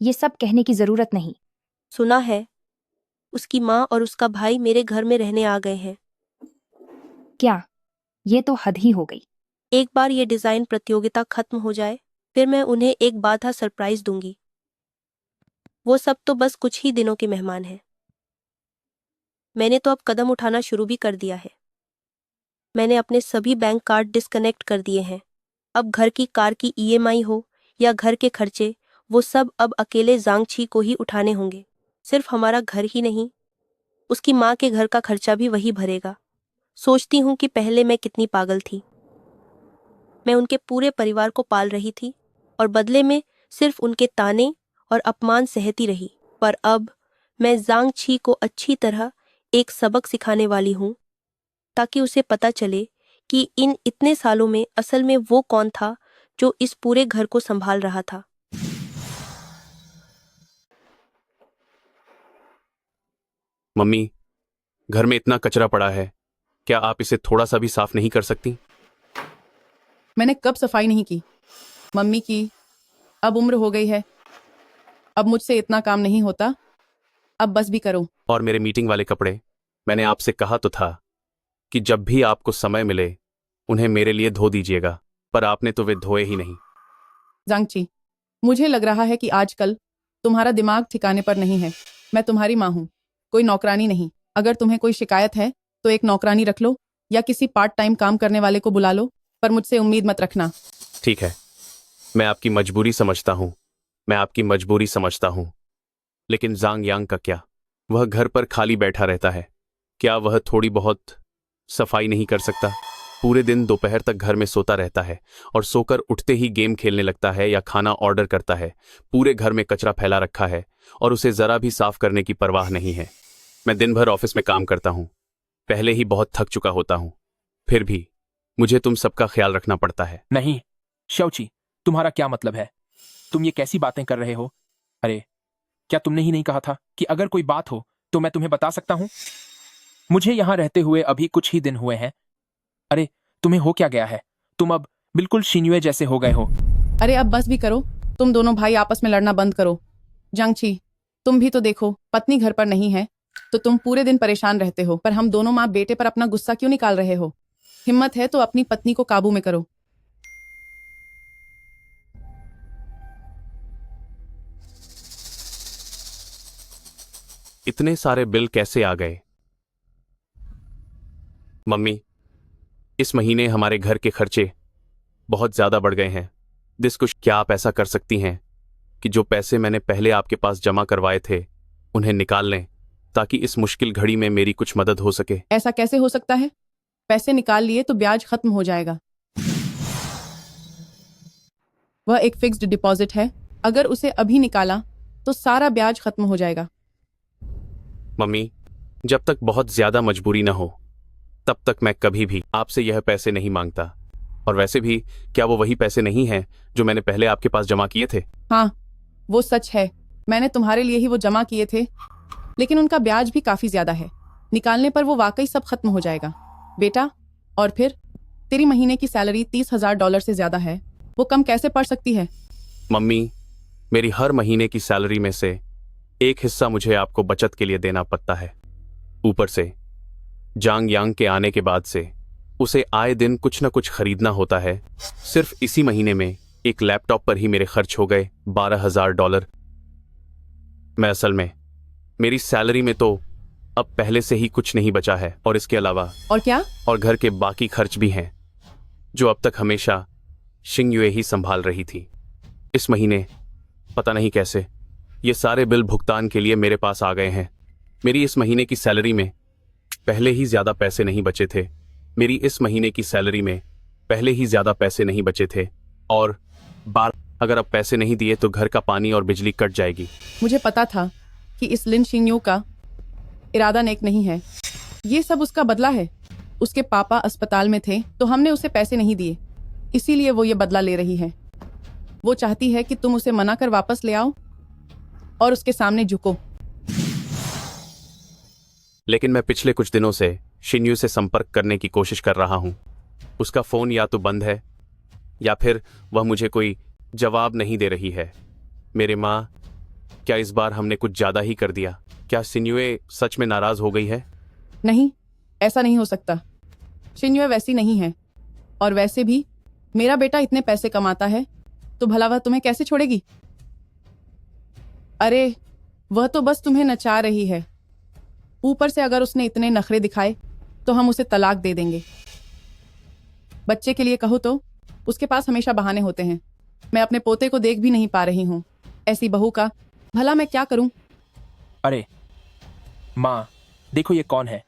ये सब कहने की जरूरत नहीं। सुना है उसकी माँ और उसका भाई मेरे घर में रहने आ गए हैं। क्या? ये तो हद ही हो गई। एक बार ये डिजाइन प्रतियोगिता खत्म हो जाए फिर मैं उन्हें एक बाधा सरप्राइज दूंगी। वो सब तो बस कुछ ही दिनों के मेहमान हैं। मैंने तो अब कदम उठाना शुरू भी कर दिया है। मैंने अपने सभी बैंक कार्ड डिस्कनेक्ट कर दिए हैं। अब घर की कार की ईएमआई हो या घर के खर्चे, वो सब अब अकेले जांग छी को ही उठाने होंगे। सिर्फ हमारा घर ही नहीं, उसकी माँ के घर का खर्चा भी वही भरेगा। सोचती हूँ कि पहले मैं कितनी पागल थी। मैं उनके पूरे परिवार को पाल रही थी और बदले में सिर्फ उनके ताने और अपमान सहती रही। पर अब मैं जांग छी को अच्छी तरह एक सबक सिखाने वाली हूँ ताकि उसे पता चले कि इन इतने सालों में असल में वो कौन था जो इस पूरे घर को संभाल रहा था। मम्मी, घर में इतना कचरा पड़ा है, क्या आप इसे थोड़ा सा भी साफ नहीं कर सकती? मैंने कब सफाई नहीं की? मम्मी की। अब उम्र हो गई है, अब मुझसे इतना काम नहीं होता। अब बस भी करो। और मेरे मीटिंग वाले कपड़े, मैंने आपसे कहा तो था कि जब भी आपको समय मिले उन्हें मेरे लिए धो दीजिएगा, पर आपने तो वे धोए ही नहीं। जांगची, मुझे लग रहा है कि आजकल तुम्हारा दिमाग ठिकाने पर नहीं है। मैं तुम्हारी माँ हूँ, कोई नौकरानी नहीं। अगर तुम्हें कोई शिकायत है तो एक नौकरानी रख लो या किसी पार्ट टाइम काम करने वाले को बुला लो, पर मुझसे उम्मीद मत रखना। ठीक है, मैं आपकी मजबूरी समझता हूँ, मैं आपकी मजबूरी समझता हूँ। लेकिन जांग यांग का क्या? वह घर पर खाली बैठा रहता है, क्या वह थोड़ी बहुत सफाई नहीं कर सकता? पूरे दिन दोपहर तक घर में सोता रहता है और सोकर उठते ही गेम खेलने लगता है या खाना ऑर्डर करता है। पूरे घर में कचरा फैला रखा है और उसे जरा भी साफ करने की परवाह नहीं है। मैं दिन भर ऑफिस में काम करता हूँ, पहले ही बहुत थक चुका होता हूँ। फिर भी मुझे तुम सबका ख्याल रखना पड़ता है। नहीं शौची, तुम्हारा क्या मतलब है? तुम ये कैसी बातें कर रहे हो? अरे क्या तुमने ही नहीं कहा था कि अगर कोई बात हो तो मैं तुम्हें बता सकता हूं? मुझे यहां रहते हुए अभी कुछ ही दिन हुए हैं। अरे तुम्हें हो क्या गया है? तुम अब बिल्कुल शिन्युए जैसे हो गए हो। अरे अब बस भी करो, तुम दोनों भाई आपस में लड़ना बंद करो। जांगची, तुम भी तो देखो, पत्नी घर पर नहीं है तो तुम पूरे दिन परेशान रहते हो, पर हम दोनों माँ बेटे पर अपना गुस्सा क्यों निकाल रहे हो? हिम्मत है तो अपनी पत्नी को काबू में करो। इतने सारे बिल कैसे आ गए? मम्मी, इस महीने हमारे घर के खर्चे बहुत ज्यादा बढ़ गए हैं। कुछ क्या आप ऐसा कर सकती हैं कि जो पैसे मैंने पहले आपके पास जमा करवाए थे उन्हें निकाल लें, ताकि इस मुश्किल घड़ी में मेरी कुछ मदद हो सके। ऐसा कैसे हो सकता है? पैसे निकाल लिए तो ब्याज खत्म हो जाएगा। वह एक फिक्स्ड डिपॉजिट है, अगर उसे अभी निकाला तो सारा ब्याज खत्म हो जाएगा। मम्मी, जब तक बहुत ज्यादा मजबूरी न हो तब तक मैं कभी भी आपसे यह पैसे नहीं मांगता। और वैसे भी क्या वो वही पैसे नहीं हैं जो मैंने पहले आपके पास जमा किए थे? हाँ, वो सच है, मैंने तुम्हारे लिए ही वो जमा किए थे, लेकिन उनका ब्याज भी काफी ज्यादा है। निकालने पर वो वाकई सब खत्म हो जाएगा बेटा। और फिर तेरी महीने की सैलरी $30,000 से ज्यादा है, वो कम कैसे पड़ सकती है? मम्मी, मेरी हर महीने की सैलरी में से एक हिस्सा मुझे आपको बचत के लिए देना पड़ता है। ऊपर से जांग यांग के आने के बाद से उसे आए दिन कुछ न कुछ खरीदना होता है। सिर्फ इसी महीने में एक लैपटॉप पर ही मेरे खर्च हो गए $12,000। मैं असल में मेरी सैलरी में तो अब पहले से ही कुछ नहीं बचा है, और इसके अलावा और क्या? और घर के बाकी खर्च भी हैं जो अब तक हमेशा शिंगयुए ही संभाल रही थी। इस महीने पता नहीं कैसे ये सारे बिल भुगतान के लिए मेरे पास आ गए हैं। मेरी इस महीने की सैलरी में पहले ही ज्यादा पैसे नहीं बचे थे। और अगर अब पैसे नहीं दिए तो घर का पानी और बिजली कट जाएगी। मुझे पता था कि इस लिन शिंगयू का इरादा नेक नहीं है। ये सब उसका बदला है। उसके पापा अस्पताल में थे तो हमने उसे पैसे नहीं दिए, इसीलिए वो ये बदला ले रही है। वो चाहती है कि तुम उसे मना कर वापस ले आओ और उसके सामने झुको। लेकिन मैं पिछले कुछ दिनों से शिन्यू से संपर्क करने की कोशिश कर रहा हूं। उसका फोन या तो बंद है या फिर वह मुझे कोई जवाब नहीं दे रही है। मेरे माँ, क्या इस बार हमने कुछ ज्यादा ही कर दिया? क्या शिन्युए सच में नाराज हो गई है? नहीं, ऐसा नहीं हो सकता। शिन्युए वैसी नहीं है, और वैसे भी मेरा बेटा इतने पैसे कमाता है तो भला वह तुम्हें कैसे छोड़ेगी? अरे वह तो बस तुम्हें नचा रही है। ऊपर से अगर उसने इतने नखरे दिखाए तो हम उसे तलाक दे देंगे। बच्चे के लिए कहो तो उसके पास हमेशा बहाने होते हैं। मैं अपने पोते को देख भी नहीं पा रही हूँ। ऐसी बहू का भला मैं क्या करूं? अरे माँ, देखो ये कौन है?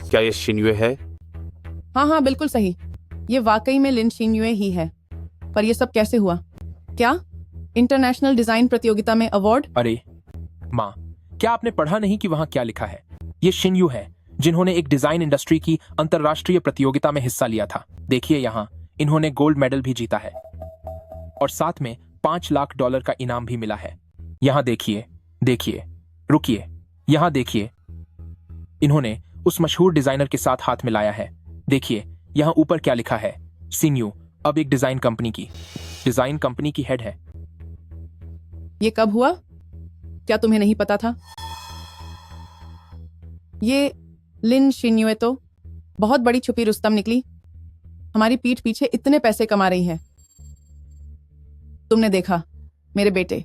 क्या ये शिन्युए है? हाँ हाँ, बिल्कुल सही, ये वाकई में लिन शिन्युए ही है। पर ये सब कैसे हुआ? क्या इंटरनेशनल डिजाइन प्रतियोगिता में अवार्ड? अरे माँ, क्या आपने पढ़ा नहीं कि वहां क्या लिखा है? ये शिन्यू है जिन्होंने एक डिजाइन इंडस्ट्री की अंतरराष्ट्रीय प्रतियोगिता में हिस्सा लिया था। देखिए यहाँ इन्होंने गोल्ड मेडल भी जीता है और साथ में $5 लाख का इनाम भी मिला है। यहाँ देखिए, देखिए, रुकिए, यहाँ देखिए, इन्होंने उस मशहूर डिजाइनर के साथ हाथ मिलाया है। देखिए यहाँ ऊपर क्या लिखा है, सिन्यू अब एक डिजाइन कंपनी की हेड है। ये कब हुआ? क्या तुम्हें नहीं पता था? ये लिन शिन्युए तो बहुत बड़ी छुपी रुस्तम निकली। हमारी पीठ पीछे इतने पैसे कमा रही है। तुमने देखा मेरे बेटे,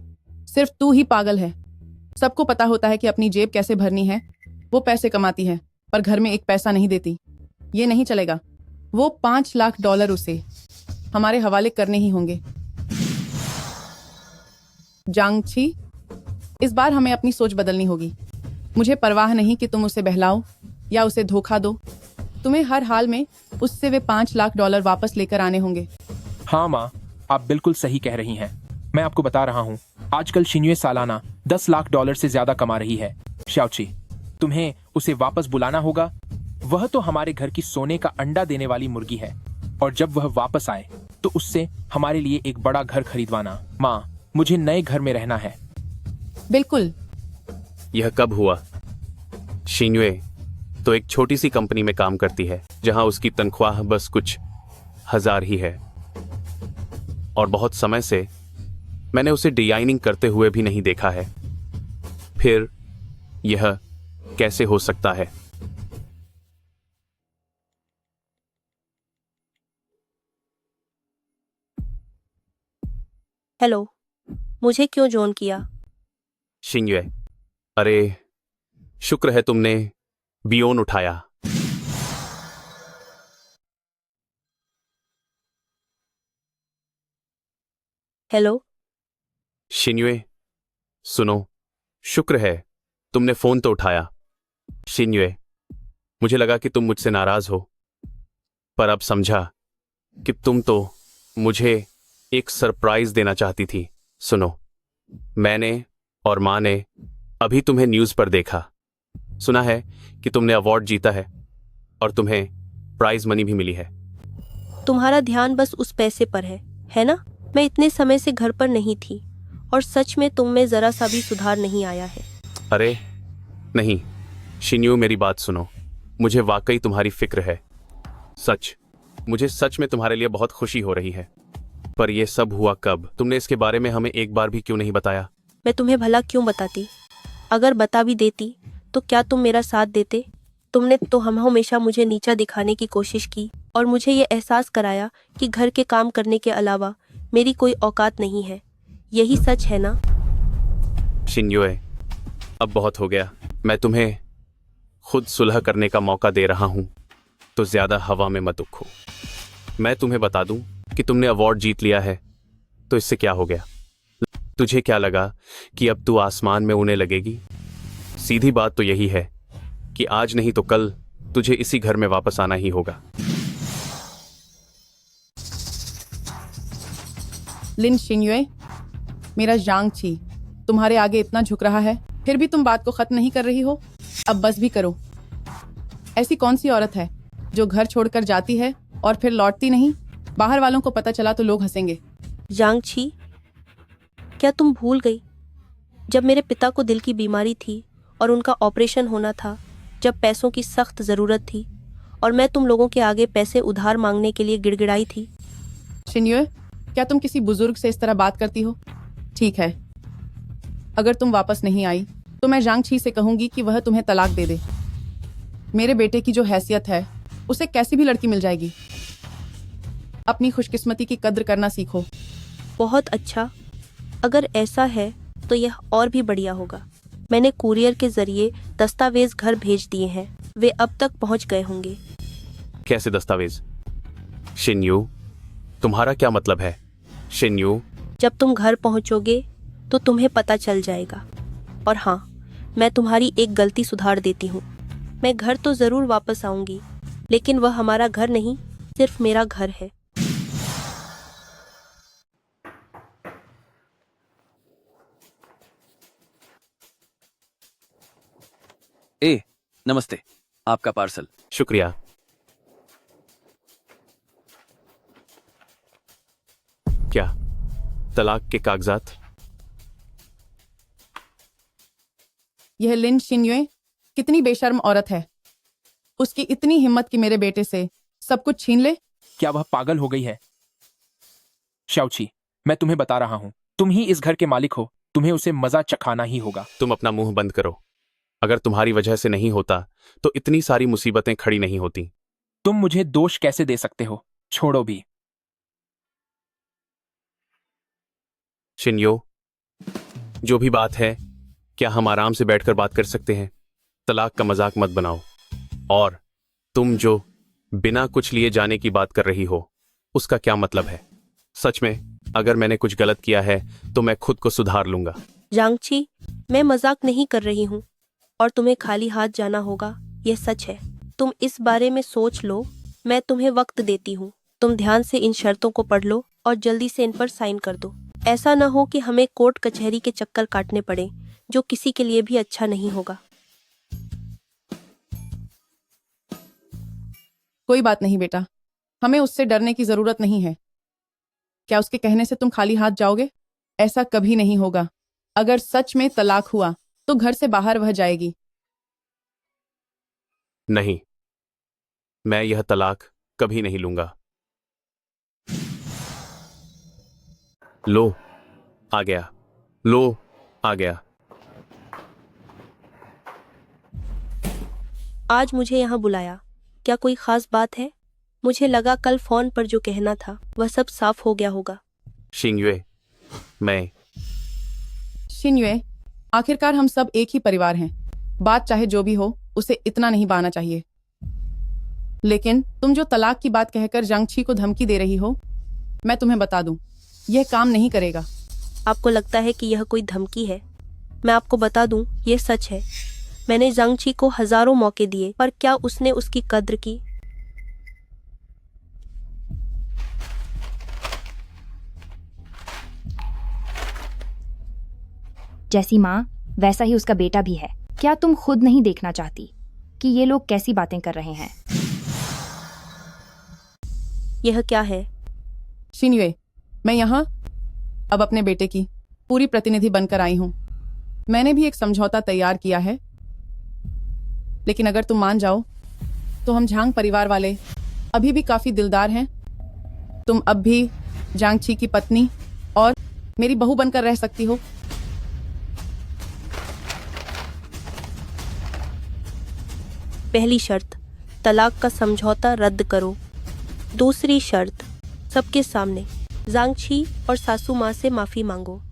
सिर्फ तू ही पागल है। सबको पता होता है कि अपनी जेब कैसे भरनी है। वो पैसे कमाती है पर घर में एक पैसा नहीं देती। ये नहीं चलेगा। वो $5 लाख उसे हमारे हवाले करने ही होंगे। जांगची, इस बार हमें अपनी सोच बदलनी होगी। मुझे परवाह नहीं कि तुम उसे बहलाओ या उसे धोखा दो। तुम्हें हर हाल में उससे वे $5 लाख वापस लेकर आने होंगे। हाँ माँ, आप बिल्कुल सही कह रही हैं। मैं आपको बता रहा हूँ, आजकल शिन्युए सालाना $10 लाख से ज्यादा कमा रही है। शाओची, तुम्हें उसे वापस बुलाना होगा। वह तो हमारे घर की सोने का अंडा देने वाली मुर्गी है, और जब वह वापस आए तो उससे हमारे लिए एक बड़ा घर खरीदवाना। माँ, मुझे नए घर में रहना है। बिल्कुल। यह कब हुआ? शिन्युए तो एक छोटी सी कंपनी में काम करती है जहां उसकी तनख्वाह बस कुछ 1000 ही है, और बहुत समय से मैंने उसे डिजाइनिंग करते हुए भी नहीं देखा है। फिर यह कैसे हो सकता है? हेलो, मुझे क्यों जॉन किया? शिन्युए, अरे शुक्र है तुमने बियोन उठाया। हेलो। शिन्युए सुनो, शुक्र है तुमने फोन तो उठाया। शिन्युए, मुझे लगा कि तुम मुझसे नाराज हो, पर अब समझा कि तुम तो मुझे एक सरप्राइज देना चाहती थी। सुनो, मैंने और माँ ने अभी तुम्हें न्यूज़ पर देखा। सुना है कि तुमने अवार्ड जीता है और तुम्हें प्राइज मनी भी मिली है। तुम्हारा ध्यान बस उस पैसे पर है ना? मैं इतने समय से घर पर नहीं थी और सच में तुम में जरा सा भी सुधार नहीं आया है। अरे नहीं शिन्यू, मेरी बात सुनो। मुझे वाकई तुम्हारी फिक्र है। मुझे सच में तुम्हारे लिए बहुत खुशी हो रही है। पर यह सब हुआ कब? तुमने इसके बारे में हमें एक बार भी क्यों नहीं बताया? मैं तुम्हें भला क्यों बताती? अगर बता भी देती तो क्या तुम मेरा साथ देते? तुमने तो हम हमेशा मुझे नीचा दिखाने की कोशिश की और मुझे ये एहसास कराया कि घर के काम करने के अलावा मेरी कोई औकात नहीं है। यही सच है ना? शिन्युए, अब बहुत हो गया। मैं तुम्हें खुद सुलह करने का मौका दे रहा हूं, तो ज्यादा हवा में मत उखो। मैं तुम्हें बता दूं कि तुमने अवार्ड जीत लिया है, तो इससे क्या हो गया? तुझे क्या लगा कि अब तू आसमान में उड़ने लगेगी? सीधी बात तो यही है कि आज नहीं तो कल तुझे इसी घर में वापस आना ही होगा। लिन शिन्युए, मेरा जांग छी तुम्हारे आगे इतना झुक रहा है, फिर भी तुम बात को खत्म नहीं कर रही हो। अब बस भी करो। ऐसी कौन सी औरत है जो घर छोड़कर जाती है और फिर लौटती नहीं? बाहर वालों को पता चला तो लोग हंसेंगे। जांग छी, क्या तुम भूल गई जब मेरे पिता को दिल की बीमारी थी और उनका ऑपरेशन होना था, जब पैसों की सख्त ज़रूरत थी और मैं तुम लोगों के आगे पैसे उधार मांगने के लिए गिड़गिड़ाई थी? शिन्युए, क्या तुम किसी बुजुर्ग से इस तरह बात करती हो? ठीक है, अगर तुम वापस नहीं आई तो मैं जांग छी से कहूंगी कि वह तुम्हें तलाक दे दे। मेरे बेटे की जो हैसियत है उसे कैसी भी लड़की मिल जाएगी। अपनी खुशकिस्मती की कद्र करना सीखो। बहुत अच्छा, अगर ऐसा है तो यह और भी बढ़िया होगा। मैंने कुरियर के जरिए दस्तावेज घर भेज दिए हैं, वे अब तक पहुंच गए होंगे। कैसे दस्तावेज? शिन्यू, तुम्हारा क्या मतलब है? शिन्यू, जब तुम घर पहुंचोगे तो तुम्हें पता चल जाएगा। और हाँ, मैं तुम्हारी एक गलती सुधार देती हूँ। मैं घर तो ज़रूर वापस आऊंगी, लेकिन वह हमारा घर नहीं, सिर्फ मेरा घर है। नमस्ते, आपका पार्सल। शुक्रिया। क्या तलाक के कागजात? यह लिन शिन्युए कितनी बेशर्म औरत है। उसकी इतनी हिम्मत कि मेरे बेटे से सब कुछ छीन ले। क्या वह पागल हो गई है? शाओची, मैं तुम्हें बता रहा हूं, तुम ही इस घर के मालिक हो, तुम्हें उसे मजा चखाना ही होगा। तुम अपना मुंह बंद करो। अगर तुम्हारी वजह से नहीं होता तो इतनी सारी मुसीबतें खड़ी नहीं होती। तुम मुझे दोष कैसे दे सकते हो? छोड़ो भी। शिन्यो, जो भी बात है, क्या हम आराम से बैठकर बात कर सकते हैं? तलाक का मजाक मत बनाओ। और तुम जो बिना कुछ लिए जाने की बात कर रही हो, उसका क्या मतलब है? सच में अगर मैंने कुछ गलत किया है तो मैं खुद को सुधार लूंगा। जांगची, मैं मजाक नहीं कर रही हूँ और तुम्हें खाली हाथ जाना होगा, यह सच है। तुम इस बारे में सोच लो, मैं तुम्हें वक्त देती हूँ। तुम ध्यान से इन शर्तों को पढ़ लो और जल्दी से इन पर साइन कर दो। ऐसा ना हो कि हमें कोर्ट कचहरी के चक्कर काटने पड़े, जो किसी के लिए भी अच्छा नहीं होगा। कोई बात नहीं बेटा, हमें उससे डरने की जरूरत नहीं है। क्या उसके कहने से तुम खाली हाथ जाओगे? ऐसा कभी नहीं होगा। अगर सच में तलाक हुआ तो घर से बाहर वह जाएगी। नहीं, मैं यह तलाक कभी नहीं लूंगा। लो आ गया, लो आ गया। आज मुझे यहाँ बुलाया, क्या कोई खास बात है? मुझे लगा कल फोन पर जो कहना था वह सब साफ हो गया होगा। शिंगयुए, मैं शिन्युए, आखिरकार हम सब एक ही परिवार हैं। बात चाहे जो भी हो, उसे इतना नहीं बहाना चाहिए। लेकिन तुम जो तलाक की बात कहकर जांगछी को धमकी दे रही हो, मैं तुम्हें बता दूं, यह काम नहीं करेगा। आपको लगता है कि यह कोई धमकी है? मैं आपको बता दूं, यह सच है। मैंने जांगछी को हजारों मौके दिए, पर क्या उसने उसकी कद्र की? जैसी माँ वैसा ही उसका बेटा भी है। क्या तुम खुद नहीं देखना चाहती कि ये लोग कैसी बातें कर रहे हैं? यह क्या है? शिन्युए, मैं यहाँ अब अपने बेटे की पूरी प्रतिनिधि बनकर आई हूँ। मैंने भी एक समझौता तैयार किया है, लेकिन अगर तुम मान जाओ तो हम झांग परिवार वाले अभी भी काफी दिलदार हैं। तुम अब भी जांगछी की पत्नी और मेरी बहू बनकर रह सकती हो। पहली शर्त, तलाक का समझौता रद्द करो। दूसरी शर्त, सबके सामने जांगछी और सासू माँ से माफी मांगो।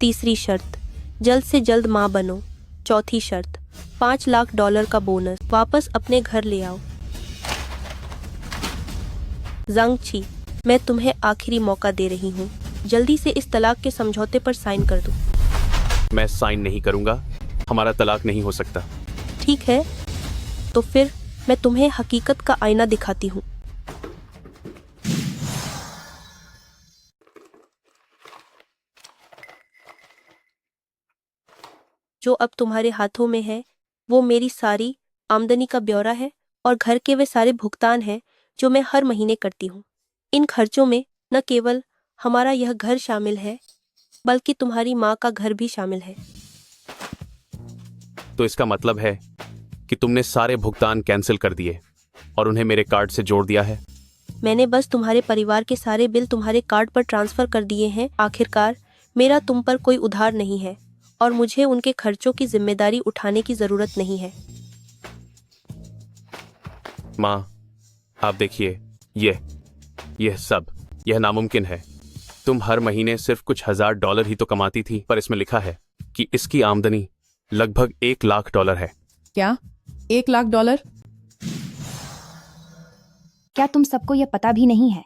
तीसरी शर्त, जल्द से जल्द माँ बनो। चौथी शर्त, $5 लाख का बोनस वापस अपने घर ले आओ। जांगछी, मैं तुम्हें आखिरी मौका दे रही हूँ, जल्दी से इस तलाक के समझौते पर साइन कर दो। मैं साइन नहीं करूंगा। हमारा तलाक नहीं हो सकता। ठीक है, तो फिर मैं तुम्हें हकीकत का आईना दिखाती हूँ। जो अब तुम्हारे हाथों में है वो मेरी सारी आमदनी का ब्यौरा है और घर के वे सारे भुगतान हैं जो मैं हर महीने करती हूँ। इन खर्चों में न केवल हमारा यह घर शामिल है, बल्कि तुम्हारी माँ का घर भी शामिल है। तो इसका मतलब है कि तुमने सारे भुगतान कैंसिल कर दिए और उन्हें मेरे कार्ड से जोड़ दिया है? मैंने बस तुम्हारे परिवार के सारे बिल तुम्हारे कार्ड पर ट्रांसफर कर दिए हैं। आखिरकार मेरा तुम पर कोई उधार नहीं है और मुझे उनके खर्चों की जिम्मेदारी उठाने की जरूरत नहीं है। माँ, आप देखिए, यह नामुमकिन है। तुम हर महीने सिर्फ कुछ $1000 ही तो कमाती थी, पर इसमें लिखा है कि इसकी आमदनी लगभग $1 लाख है। क्या $1 लाख? क्या तुम सबको यह पता भी नहीं है?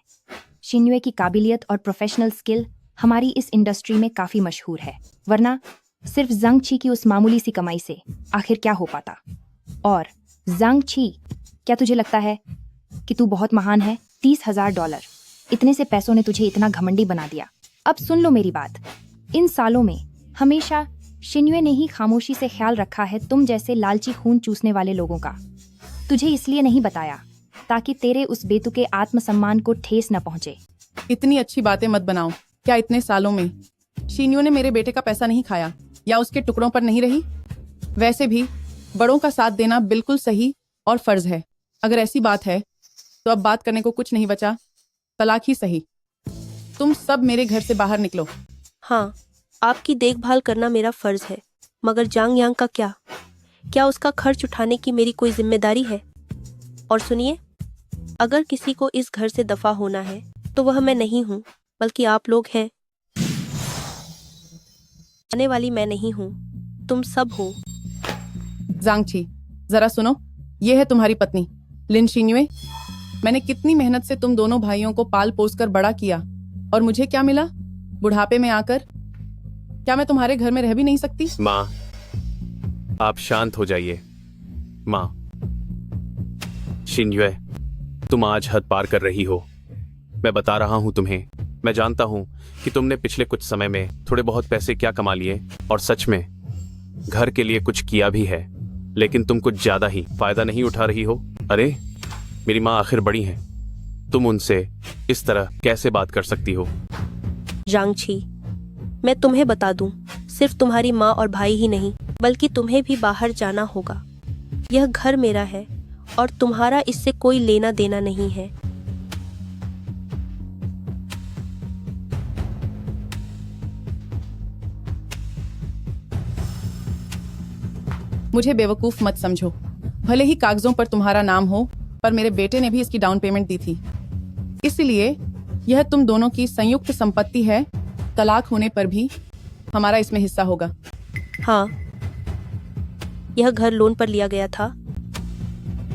शिन्युए की काबिलियत और प्रोफेशनल स्किल हमारी इस इंडस्ट्री में काफी मशहूर है, वरना सिर्फ जांगछी की उस मामूली सी कमाई से आखिर क्या हो पाता? और जांगछी, क्या तुझे लगता है कि तू बहुत महान है? $30,000, इतने से पैसों ने तुझे इतना घमंडी बना दिया। अब सुन लो मेरी बात। इन सालों में हमेशा शिन्युए ने ही खामोशी से ख्याल रखा है तुम जैसे लालची खून चूसने वाले लोगों का। तुझे इसलिए नहीं बताया ताकि तेरे उस बेतुके आत्मसम्मान को ठेस न पहुंचे। इतनी अच्छी बातें मत बनाओ। क्या इतने सालों में शिन्युए ने मेरे बेटे का पैसा नहीं खाया या उसके टुकड़ों पर नहीं रही? वैसे भी बड़ों का साथ देना बिल्कुल सही और फर्ज है। अगर ऐसी बात है तो अब बात करने को कुछ नहीं बचा। तलाक ही सही। तुम सब मेरे घर से बाहर निकलो। हाँ, आपकी देखभाल करना मेरा फर्ज है, मगर जांग यांग का क्या उसका खर्च उठाने की मेरी कोई जिम्मेदारी है? और सुनिए, अगर किसी को इस घर से दफा होना है तो वह मैं नहीं हूँ, बल्कि आप लोग हैं। आने वाली मैं नहीं हूँ, तुम सब हो। जांगछी, जरा सुनो, ये है तुम्हारी पत्नी लिन शिन्युए। मैंने कितनी मेहनत से तुम दोनों भाइयों को पाल पोस कर बड़ा किया, और मुझे क्या मिला? बुढ़ापे में आकर क्या मैं तुम्हारे घर में रह भी नहीं सकती? माँ, आप शांत हो जाइए। माँ, शिन्युए, तुम आज हद पार कर रही हो। मैं बता रहा हूं तुम्हें, मैं जानता हूं कि तुमने पिछले कुछ समय में थोड़े बहुत पैसे क्या कमा लिए और सच में घर के लिए कुछ किया भी है, लेकिन तुम कुछ ज्यादा ही फायदा नहीं उठा रही हो। अरे, मेरी माँ आखिर बड़ी हैं, तुम उनसे इस तरह कैसे बात कर सकती हो? जांगछी, मैं तुम्हें बता दूं, सिर्फ तुम्हारी माँ और भाई ही नहीं, बल्कि तुम्हें भी बाहर जाना होगा। यह घर मेरा है और तुम्हारा इससे कोई लेना देना नहीं है। मुझे बेवकूफ मत समझो। भले ही कागजों पर तुम्हारा नाम हो, पर मेरे बेटे ने भी इसकी डाउन पेमेंट दी थी। इसलिए यह तुम दोनों की संयुक्त संपत्ति है। तलाक होने पर भी हमारा इसमें हिस्सा होगा। हाँ, यह घर लोन पर लिया गया था,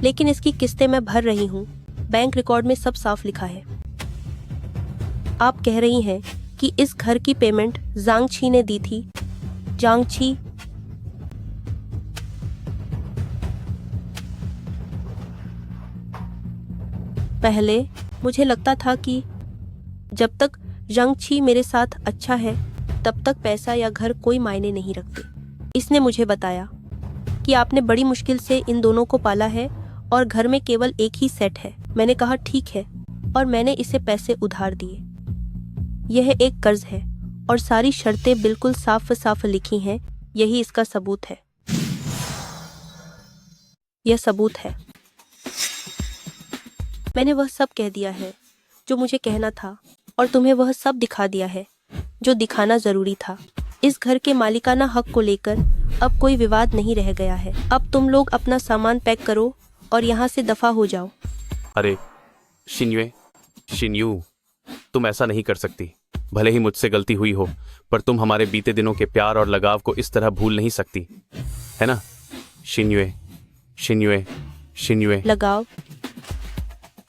लेकिन इसकी किस्तें मैं भर रही हूँ। बैंक रिकॉर्ड में सब साफ लिखा है। आप कह रही हैं कि इस घर की पेमेंट जांगछी ने दी थी। जांगछी, पहले मुझे लगता था कि जब तक जांगछी मेरे साथ अच्छा है, तब तक पैसा या घर कोई मायने नहीं रखते। इसने मुझे बताया कि आपने बड़ी मुश्किल से इन दोनों को पाला है और घर में केवल एक ही सेट है। मैंने कहा ठीक है, और मैंने इसे पैसे उधार दिए। यह एक कर्ज है और सारी शर्तें बिल्कुल साफ साफ लिखी हैं। यही इसका सबूत है। यह सबूत है। मैंने वह सब कह दिया है जो मुझे कहना था, और तुम्हें वह सब दिखा दिया है जो दिखाना जरूरी था। इस घर के मालिकाना हक को लेकर अब कोई विवाद नहीं रह गया है। अब तुम लोग अपना सामान पैक करो और यहाँ से दफा हो जाओ। अरे शिन्यू, तुम ऐसा नहीं कर सकती। भले ही मुझसे गलती हुई हो, पर तुम हमारे बीते दिनों के प्यार और लगाव को इस तरह भूल नहीं सकती, है ना? शिन्युए। लगाव?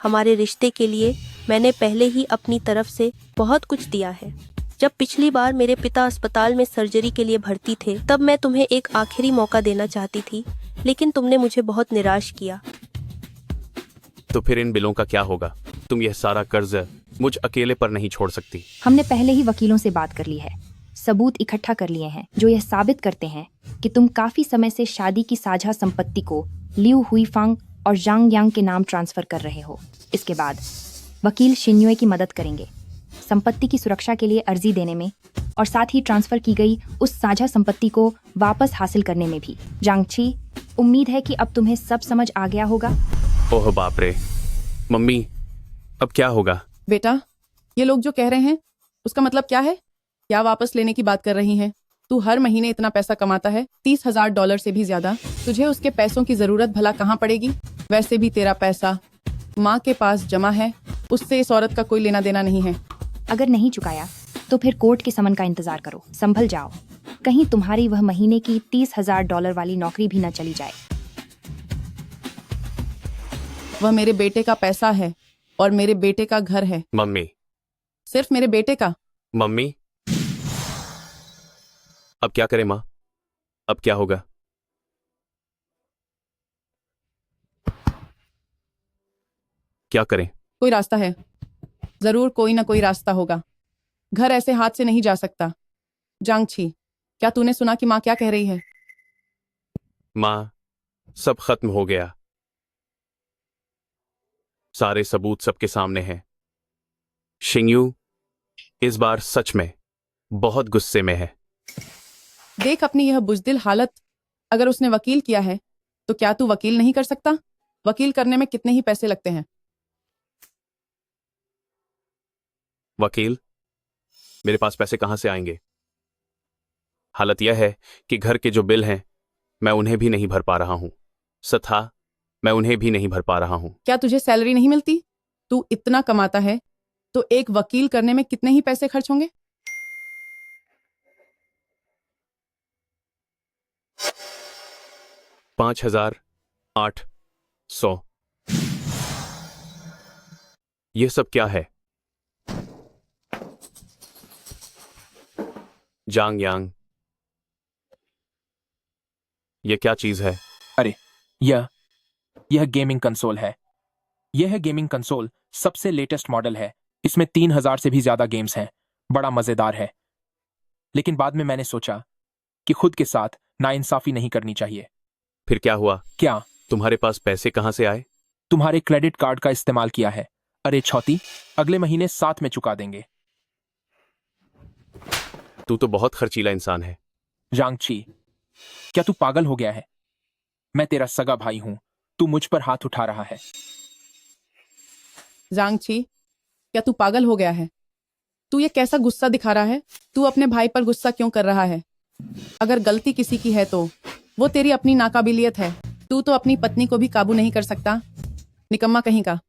हमारे रिश्ते के लिए मैंने पहले ही अपनी तरफ से बहुत कुछ दिया है। जब पिछली बार मेरे पिता अस्पताल में सर्जरी के लिए भर्ती थे, तब मैं तुम्हें एक आखिरी मौका देना चाहती थी, लेकिन तुमने मुझे बहुत निराश किया। तो फिर इन बिलों का क्या होगा? तुम यह सारा कर्ज मुझ अकेले पर नहीं छोड़ सकती। हमने पहले ही वकीलों से बात कर ली है, सबूत इकट्ठा कर लिए हैं जो यह साबित करते हैं कि तुम काफी समय से शादी की साझा संपत्ति को लिऊ हुईफांग और जांग यांग के नाम ट्रांसफर कर रहे हो। इसके बाद वकील शिन्युए की मदद करेंगे संपत्ति की सुरक्षा के लिए अर्जी देने में, और साथ ही ट्रांसफर की गई उस साझा संपत्ति को वापस हासिल करने में भी। जांगछी, उम्मीद है कि अब तुम्हें सब समझ आ गया होगा। ओह बाप रे, मम्मी, अब क्या होगा? बेटा, ये लोग जो कह रहे हैं उसका मतलब क्या है? क्या वापस लेने की बात कर रही हैं? तू हर महीने इतना पैसा कमाता है, $30,000 से भी ज्यादा। तुझे उसके पैसों की जरूरत भला कहाँ पड़ेगी? वैसे भी तेरा पैसा माँ के पास जमा है, उससे इस औरत का कोई लेना देना नहीं है। अगर नहीं चुकाया तो फिर कोर्ट के समन का इंतजार करो। संभल जाओ, कहीं तुम्हारी वह महीने की $30,000 वाली नौकरी भी न चली जाए। वह मेरे बेटे का पैसा है और मेरे बेटे का घर है। मम्मी, सिर्फ मेरे बेटे का। मम्मी, अब क्या करें माँ? अब क्या होगा? क्या करें? कोई रास्ता है, जरूर कोई ना कोई रास्ता होगा। घर ऐसे हाथ से नहीं जा सकता। जांगछी, क्या तूने सुना कि माँ क्या कह रही है? माँ, सब खत्म हो गया। सारे सबूत सबके सामने हैं। शिंगयू इस बार सच में बहुत गुस्से में है। देख अपनी यह बुजदिल हालत। अगर उसने वकील किया है तो क्या तू वकील नहीं कर सकता? वकील करने में कितने ही पैसे लगते हैं। वकील? मेरे पास पैसे कहां से आएंगे? हालत यह है कि घर के जो बिल हैं, मैं उन्हें भी नहीं भर पा रहा हूं। सथा, मैं उन्हें भी नहीं भर पा रहा हूं। क्या तुझे सैलरी नहीं मिलती? तू इतना कमाता है तो एक वकील करने में कितने ही पैसे खर्च होंगे? $5,800। यह सब क्या है? जांग यांग, यह क्या चीज है? अरे, यह गेमिंग कंसोल है। यह गेमिंग कंसोल सबसे लेटेस्ट मॉडल है। इसमें 3,000 से भी ज्यादा गेम्स हैं। बड़ा मजेदार है। लेकिन बाद में मैंने सोचा कि खुद के साथ नाइंसाफी नहीं करनी चाहिए। फिर क्या हुआ? क्या? तुम्हारे पास पैसे कहां से आए? तुम्हारे क्रेडिट कार्ड का इस्तेमाल किया है। अरे छौती, अगले महीने साथ में चुका देंगे। तू तो बहुत खर्चीला इंसान है। जांगची, क्या तू पागल हो गया है? मैं तेरा सगा भाई हूं, तू मुझ पर हाथ उठा रहा है। जांगची, क्या तू पागल हो गया है? तू ये कैसा गुस्सा दिखा रहा है? तू अपने भाई पर गुस्सा क्यों कर रहा है? अगर गलती किसी की है तो वो तेरी अपनी नाकाबिलियत है। तू तो अपनी पत्नी को भी काबू नहीं कर सकता, निकम्मा कहीं का।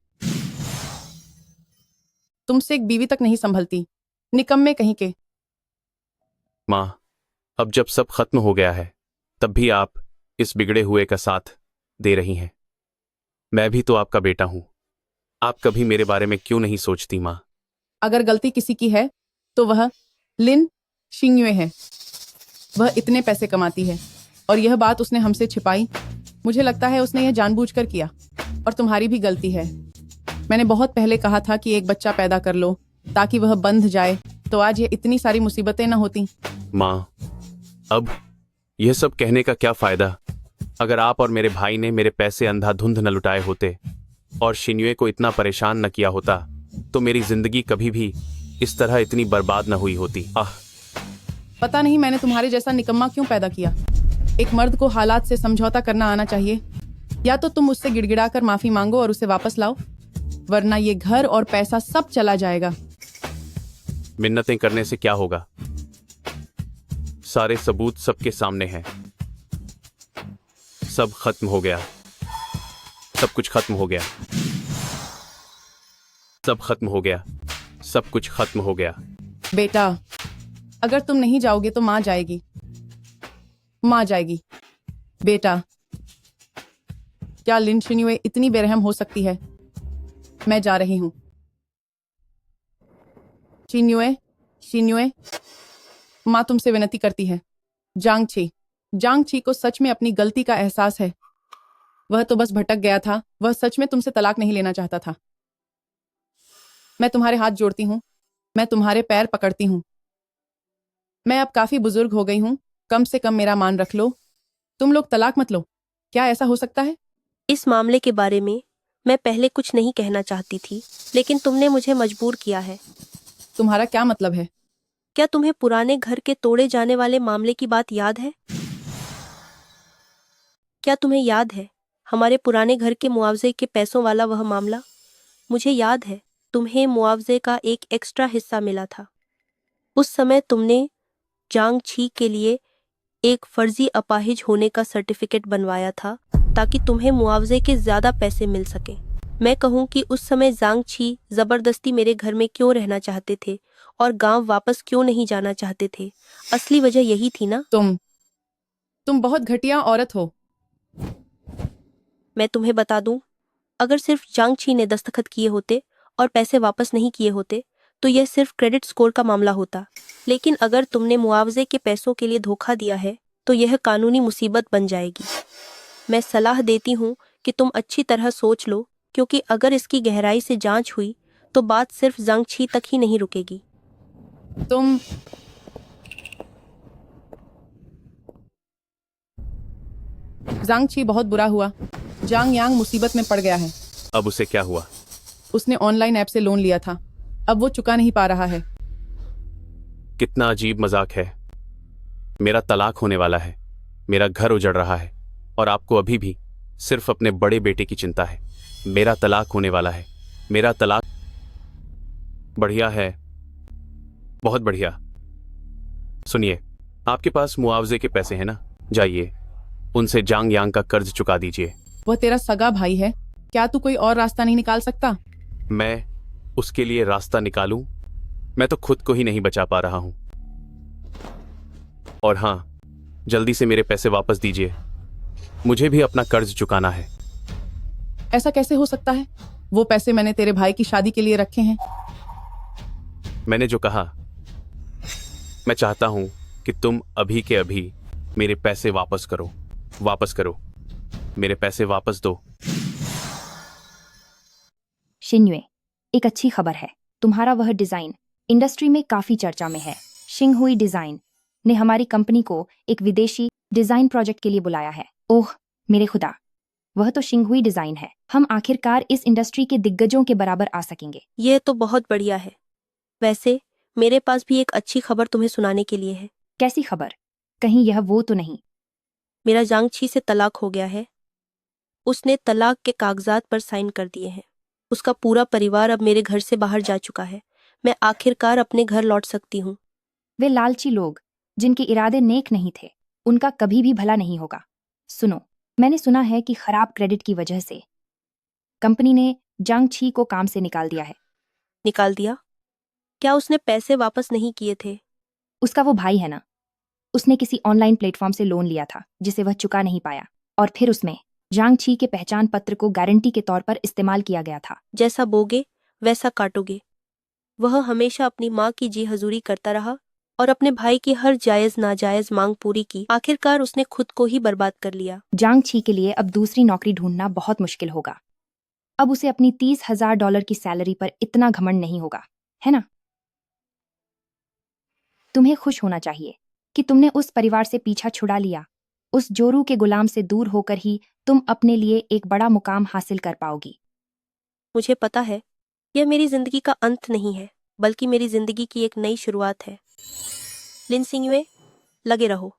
तुमसे एक बीवी तक नहीं संभलती, निकम्मे कहीं के। माँ, अब जब सब खत्म हो गया है तब भी आप इस बिगड़े हुए का साथ दे रही हैं। मैं भी तो आपका बेटा हूं। आप कभी मेरे बारे में क्यों नहीं सोचती माँ? अगर गलती किसी की है तो वह लिन शिंगयुए है। वह इतने पैसे कमाती है और यह बात उसने हमसे छिपाई। मुझे लगता है उसने यह जानबूझकर किया और तुम्हारी भी गलती है। मैंने बहुत पहले कहा था कि एक बच्चा पैदा कर लो ताकि वह बंध जाए, तो आज ये इतनी सारी मुसीबतें न होती। माँ, अब यह सब कहने का क्या फायदा? अगर आप और मेरे भाई ने मेरे पैसे अंधाधुंध न लुटाए होते और शिन्युए को इतना परेशान न किया होता तो मेरी जिंदगी कभी भी इस तरह इतनी बर्बाद न हुई होती। पता नहीं मैंने तुम्हारे जैसा निकम्मा क्यों पैदा किया। एक मर्द को हालात से समझौता करना आना चाहिए। या तो तुम उससे गिड़गिड़ाकर माफी मांगो और उसे वापस लाओ, वरना ये घर और पैसा सब चला जाएगा। मिन्नतें करने से क्या होगा? सारे सबूत सबके सामने हैं। सब खत्म हो गया। सब कुछ खत्म हो गया। सब खत्म हो गया। सब कुछ खत्म हो गया। बेटा, अगर तुम नहीं जाओगे तो माँ जाएगी। माँ जाएगी। बेटा, क्या लिन शिन्युए इतनी बेरहम हो सकती है? मैं जा रही हूं। शिन्युए, शिन्युए, माँ तुमसे विनती करती है। जांगची को सच में अपनी गलती का एहसास है। वह तो बस भटक गया था। वह सच में तुमसे तलाक नहीं लेना चाहता था। मैं तुम्हारे हाथ जोड़ती हूँ। मैं तुम्हारे पैर पकड़ती हूँ। मैं अब काफी बुजुर्ग हो गई हूँ। कम से कम मेरा मान रख लो। तुम लोग तलाक मत लो। क्या ऐसा हो सकता है? इस मामले के बारे में मैं पहले कुछ नहीं कहना चाहती थी, लेकिन तुमने मुझे मजबूर किया है। तुम्हारा क्या मतलब है? क्या तुम्हें पुराने घर के तोड़े जाने वाले मामले की बात याद है? क्या तुम्हें याद है हमारे पुराने घर के मुआवजे के पैसों वाला वह मामला? मुझे याद है तुम्हें मुआवजे का एक एक्स्ट्रा हिस्सा मिला था। उस समय तुमने जांग छी के लिए एक फर्जी अपाहिज होने का सर्टिफिकेट बनवाया था ताकि तुम्हें मुआवजे के ज्यादा पैसे मिल सके। मैं कहूँ कि उस समय जांग छी जबरदस्ती मेरे घर में क्यों रहना चाहते थे और गांव वापस क्यों नहीं जाना चाहते थे? असली वजह यही थी ना? तुम बहुत घटिया औरत हो। मैं तुम्हें बता दूं, अगर सिर्फ जांग छी ने दस्तखत किए होते और पैसे वापस नहीं किए होते तो यह सिर्फ क्रेडिट स्कोर का मामला होता। लेकिन अगर तुमने मुआवजे के पैसों के लिए धोखा दिया है तो यह कानूनी मुसीबत बन जाएगी। मैं सलाह देती हूँ कि तुम अच्छी तरह सोच लो, क्योंकि अगर इसकी गहराई से जांच हुई तो बात सिर्फ जांग छी तक ही नहीं रुकेगी। तुम जांग छी बहुत बुरा हुआ। जांग यांग मुसीबत में पड़ गया है। अब उसे क्या हुआ? उसने ऑनलाइन ऐप से लोन लिया था। अब वो चुका नहीं पा रहा है। कितना अजीब मजाक है। मेरा तलाक होने वाला है, मेरा घर उजड़ रहा है और आपको अभी भी सिर्फ अपने बड़े बेटे की चिंता है। मेरा तलाक होने वाला है। मेरा तलाक बढ़िया है, बहुत बढ़िया। सुनिए, आपके पास मुआवजे के पैसे हैं ना? जाइए उनसे जांग यांग का कर्ज चुका दीजिए। वह तेरा सगा भाई है। क्या तू कोई और रास्ता नहीं निकाल सकता? मैं उसके लिए रास्ता निकालूं? मैं तो खुद को ही नहीं बचा पा रहा हूं। और हां, जल्दी से मेरे पैसे वापस दीजिए। मुझे भी अपना कर्ज चुकाना है। ऐसा कैसे हो सकता है? वो पैसे मैंने तेरे भाई की शादी के लिए रखे हैं। मैंने जो कहा, मैं चाहता हूं कि तुम अभी के अभी मेरे पैसे वापस करो। वापस करो, मेरे पैसे वापस दो। शिन्युए, एक अच्छी खबर है। तुम्हारा वह डिजाइन इंडस्ट्री में काफी चर्चा में है। शिंगहुई डिजाइन ने हमारी कंपनी को एक विदेशी डिजाइन प्रोजेक्ट के लिए बुलाया है। ओह मेरे खुदा, वह तो शिंगहुई डिजाइन है। हम आखिरकार इस इंडस्ट्री के दिग्गजों के बराबर आ सकेंगे। यह तो बहुत बढ़िया है। वैसे मेरे पास भी एक अच्छी खबर तुम्हें सुनाने के लिए है। कैसी खबर? कहीं यह वो तो नहीं? मेरा जांगछी से तलाक हो गया है। उसने तलाक के कागजात पर साइन कर दिए हैं। उसका पूरा परिवार अब मेरे घर से बाहर जा चुका है। मैं आखिरकार अपने घर लौट सकती हूँ। वे लालची लोग जिनके इरादे नेक नहीं थे, उनका कभी भी भला नहीं होगा। सुनो, मैंने सुना है कि खराब क्रेडिट की वजह से कंपनी ने जांग छी को काम से निकाल दिया है। निकाल दिया? क्या उसने पैसे वापस नहीं किए थे? उसका वो भाई है ना, उसने किसी ऑनलाइन प्लेटफॉर्म से लोन लिया था जिसे वह चुका नहीं पाया, और फिर उसमें जांग छी के पहचान पत्र को गारंटी के तौर पर इस्तेमाल किया गया था। जैसा बोगे वैसा काटोगे। वह हमेशा अपनी माँ की जी हजूरी करता रहा और अपने भाई की हर जायज नाजायज मांग पूरी की। आखिरकार उसने खुद को ही बर्बाद कर लिया। जांग छी के लिए अब दूसरी नौकरी ढूंढना बहुत मुश्किल होगा। अब उसे अपनी $30,000 की सैलरी पर इतना घमंड नहीं होगा, है ना? तुम्हें खुश होना चाहिए कि तुमने उस परिवार से पीछा छुड़ा लिया। उस जोरू के गुलाम से दूर होकर ही तुम अपने लिए एक बड़ा मुकाम हासिल कर पाओगी। मुझे पता है यह मेरी जिंदगी का अंत नहीं है, बल्कि मेरी जिंदगी की एक नई शुरुआत है। लिन सिंगवे, लगे रहो।